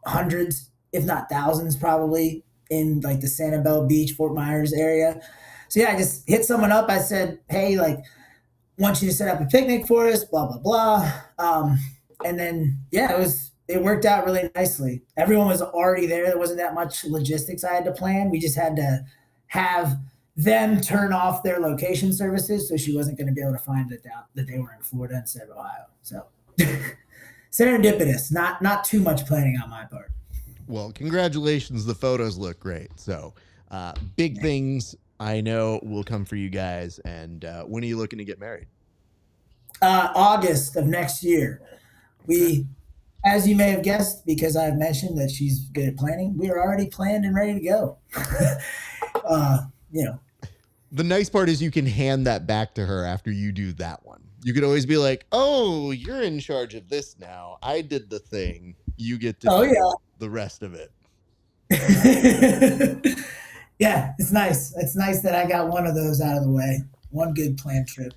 hundreds, if not thousands probably in like the Sanibel Beach, Fort Myers area. So yeah, I just hit someone up. I said, hey, like, want you to set up a picnic for us, blah, blah, blah. And then, yeah, it worked out really nicely. Everyone was already there. There wasn't that much logistics I had to plan. We just had to have them turn off their location services. So she wasn't going to be able to find that they were in Florida instead of Ohio. So serendipitous, not too much planning on my part. Well, congratulations. The photos look great. So big things I know will come for you guys. And when are you looking to get married? August of next year. We, as you may have guessed, because I've mentioned that she's good at planning, we are already planned and ready to go. The nice part is you can hand that back to her after you do that one. You could always be like, oh, you're in charge of this now. I did the thing. You get to do the rest of it. Yeah, it's nice. It's nice that I got one of those out of the way. One good planned trip.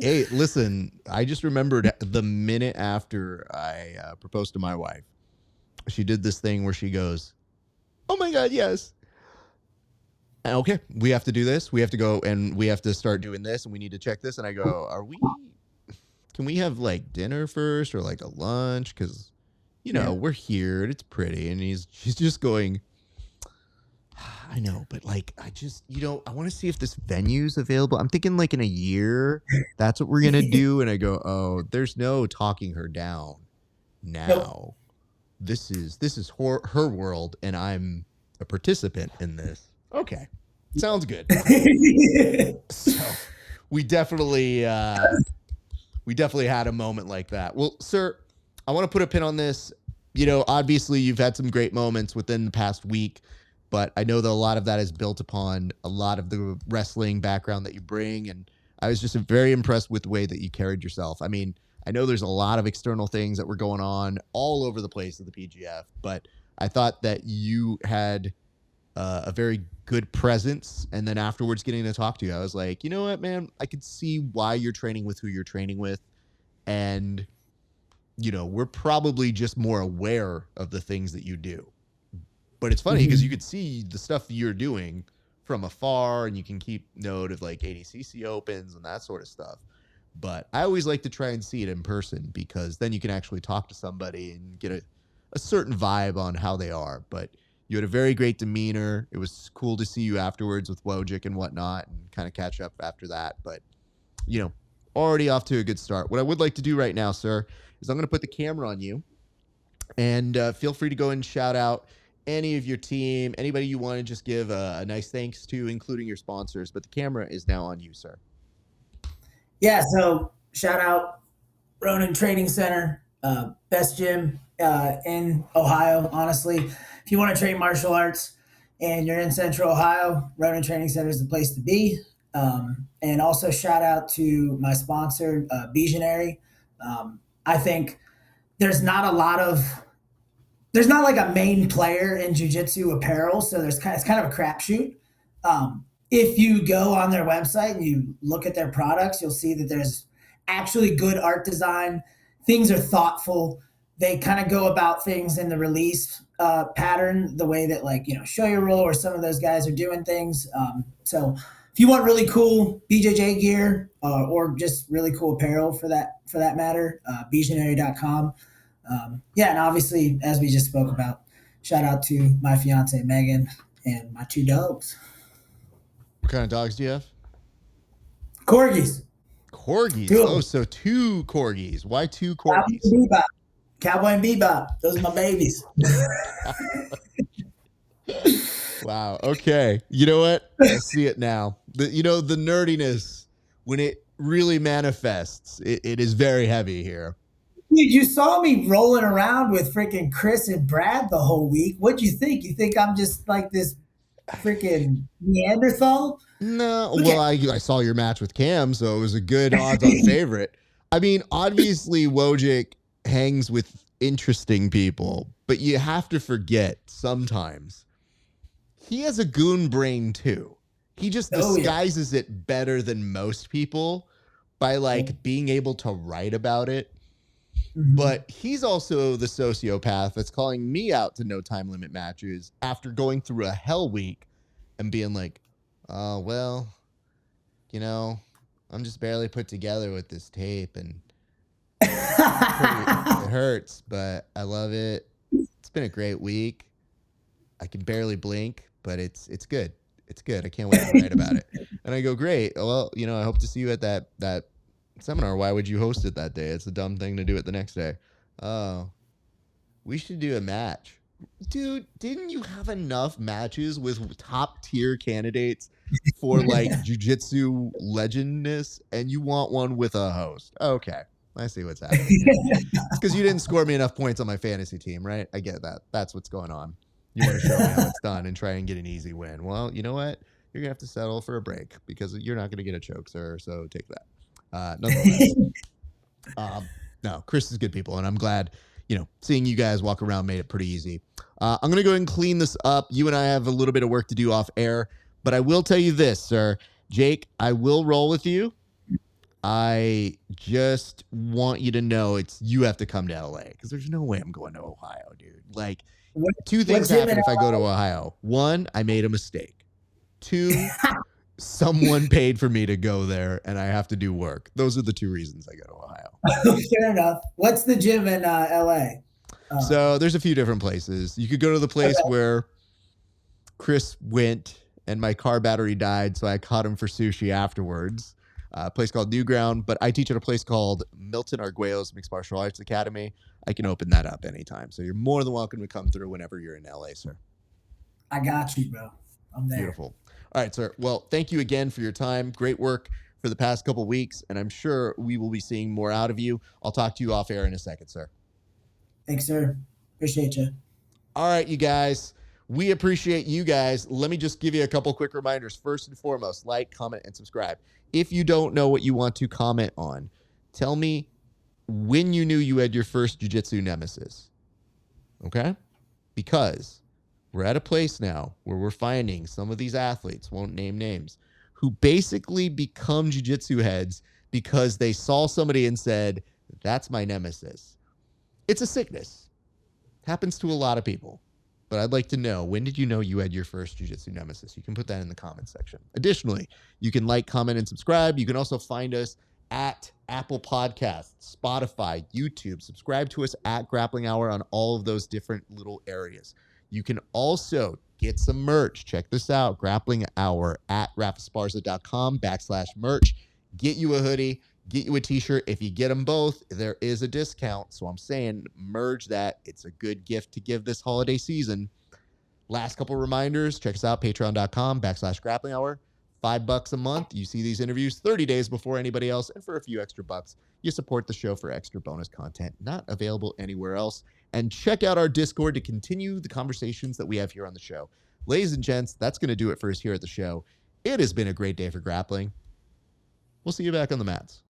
Hey, listen, I just remembered the minute after I proposed to my wife, she did this thing where she goes, oh my God, yes. Okay, we have to do this. We have to go and we have to start doing this and we need to check this. And I go, can we have like dinner first or like a lunch? Because, we're here and it's pretty. And she's just going, I know, but like, I want to see if this venue's available. I'm thinking like in a year, that's what we're going to do. And I go, oh, there's no talking her down now. Nope. This is her world and I'm a participant in this. Okay. Sounds good. So we definitely had a moment like that. Well, sir, I want to put a pin on this. Obviously you've had some great moments within the past week, but I know that a lot of that is built upon a lot of the wrestling background that you bring. And I was just very impressed with the way that you carried yourself. I mean, I know there's a lot of external things that were going on all over the place at the PGF, but I thought that you had a very good presence. And then afterwards getting to talk to you, I was like, you know what, man, I could see why you're training with who you're training with. And, we're probably just more aware of the things that you do. But it's funny because you could see the stuff that you're doing from afar and you can keep note of like ADCC opens and that sort of stuff. But I always like to try and see it in person because then you can actually talk to somebody and get a certain vibe on how they are. But you had a very great demeanor. It was cool to see you afterwards with Wojcik and whatnot and kind of catch up after that. But, already off to a good start. What I would like to do right now, sir, is I'm going to put the camera on you and feel free to go and shout out any of your team, anybody you want to just give a nice thanks to, including your sponsors. But the camera is now on you, sir. Yeah, so shout out Ronin Training Center, best gym in Ohio, honestly. If you want to train martial arts and you're in Central Ohio, Ronin Training Center is the place to be. And also shout out to my sponsor, Visionary. I think there's not like a main player in jiu-jitsu apparel, so it's kind of a crapshoot. If you go on their website and you look at their products, you'll see that there's actually good art design. Things are thoughtful. they kind of go about things in the release pattern, the way that like, Show Your Roll or some of those guys are doing things. So if you want really cool BJJ gear or just really cool apparel for that matter, bjonary.com. Yeah, and obviously, as we just spoke about, shout out to my fiance Megan and my 2 dogs. What kind of dogs do you have? Corgis. Corgis. Oh, so 2 corgis. Why 2 corgis? Cowboy and Bebop. Those are my babies. Wow. Okay. You know what? I see it now. The nerdiness, when it really manifests, it is very heavy here. Dude, you saw me rolling around with freaking Chris and Brad the whole week. What'd you think? You think I'm just like this freaking Neanderthal? No. Well, I saw your match with Cam, so it was a good odds-on favorite. I mean, obviously, Wojcik hangs with interesting people, but you have to forget sometimes he has a goon brain too. He just disguises it better than most people by like being able to write about it. Mm-hmm. But he's also the sociopath that's calling me out to no time limit matches after going through a hell week and being like, oh, well, I'm just barely put together with this tape and it hurts, but I love it. It's been a great week. I can barely blink, but it's good. It's good. I can't wait to write about it. And I go, great. Well, I hope to see you at that seminar. Why would you host it that day? It's a dumb thing to do it the next day. Oh, we should do a match. Dude, didn't you have enough matches with top tier candidates for like jiu-jitsu legendness, and you want one with a host? Okay. I see what's happening. It's because you didn't score me enough points on my fantasy team, right? I get that. That's what's going on. You want to show me how it's done and try and get an easy win. Well, you know what? You're going to have to settle for a break because you're not going to get a choke, sir. So take that. Nonetheless. No, Chris is good people, and I'm glad, seeing you guys walk around made it pretty easy. I'm going to go ahead and clean this up. You and I have a little bit of work to do off air, but I will tell you this, sir. Jake, I will roll with you. I just want you to know you have to come to LA because there's no way I'm going to Ohio, dude. Like, 2 things happen if I go to Ohio. 1, I made a mistake. 2, someone paid for me to go there and I have to do work. Those are the 2 reasons I go to Ohio. Fair enough. What's the gym in LA? So there's a few different places. You could go to the place where Chris went and my car battery died, so I caught him for sushi afterwards. A place called New Ground, but I teach at a place called Milton Arguello's Mixed Martial Arts Academy. I can open that up anytime. So you're more than welcome to come through whenever you're in LA, sir. I got you, bro. I'm there. Beautiful. All right, sir. Well, thank you again for your time. Great work for the past couple weeks, and I'm sure we will be seeing more out of you. I'll talk to you off air in a second, sir. Thanks, sir. Appreciate you. All right, you guys. We appreciate you guys. Let me just give you a couple quick reminders. First and foremost, like, comment, and subscribe. If you don't know what you want to comment on, tell me when you knew you had your first jiu-jitsu nemesis. Okay? Because we're at a place now where we're finding some of these athletes, won't name names, who basically become jiu-jitsu heads because they saw somebody and said, that's my nemesis. It's a sickness. Happens to a lot of people. But I'd like to know, when did you know you had your first jiu-jitsu nemesis? You can put that in the comments section. Additionally, you can like, comment, and subscribe. You can also find us at Apple Podcasts, Spotify, YouTube. Subscribe to us at Grappling Hour on all of those different little areas. You can also get some merch. Check this out, Grappling Hour at rafaesparza.com/merch. Get you a hoodie, get you a t-shirt. If you get them both, there is a discount. So I'm saying merge that. It's a good gift to give this holiday season. Last couple reminders, check us out, patreon.com/grappling hour. $5 a month. You see these interviews 30 days before anybody else. And for a few extra bucks, you support the show for extra bonus content not available anywhere else. And check out our Discord to continue the conversations that we have here on the show. Ladies and gents, that's going to do it for us here at the show. It has been a great day for grappling. We'll see you back on the mats.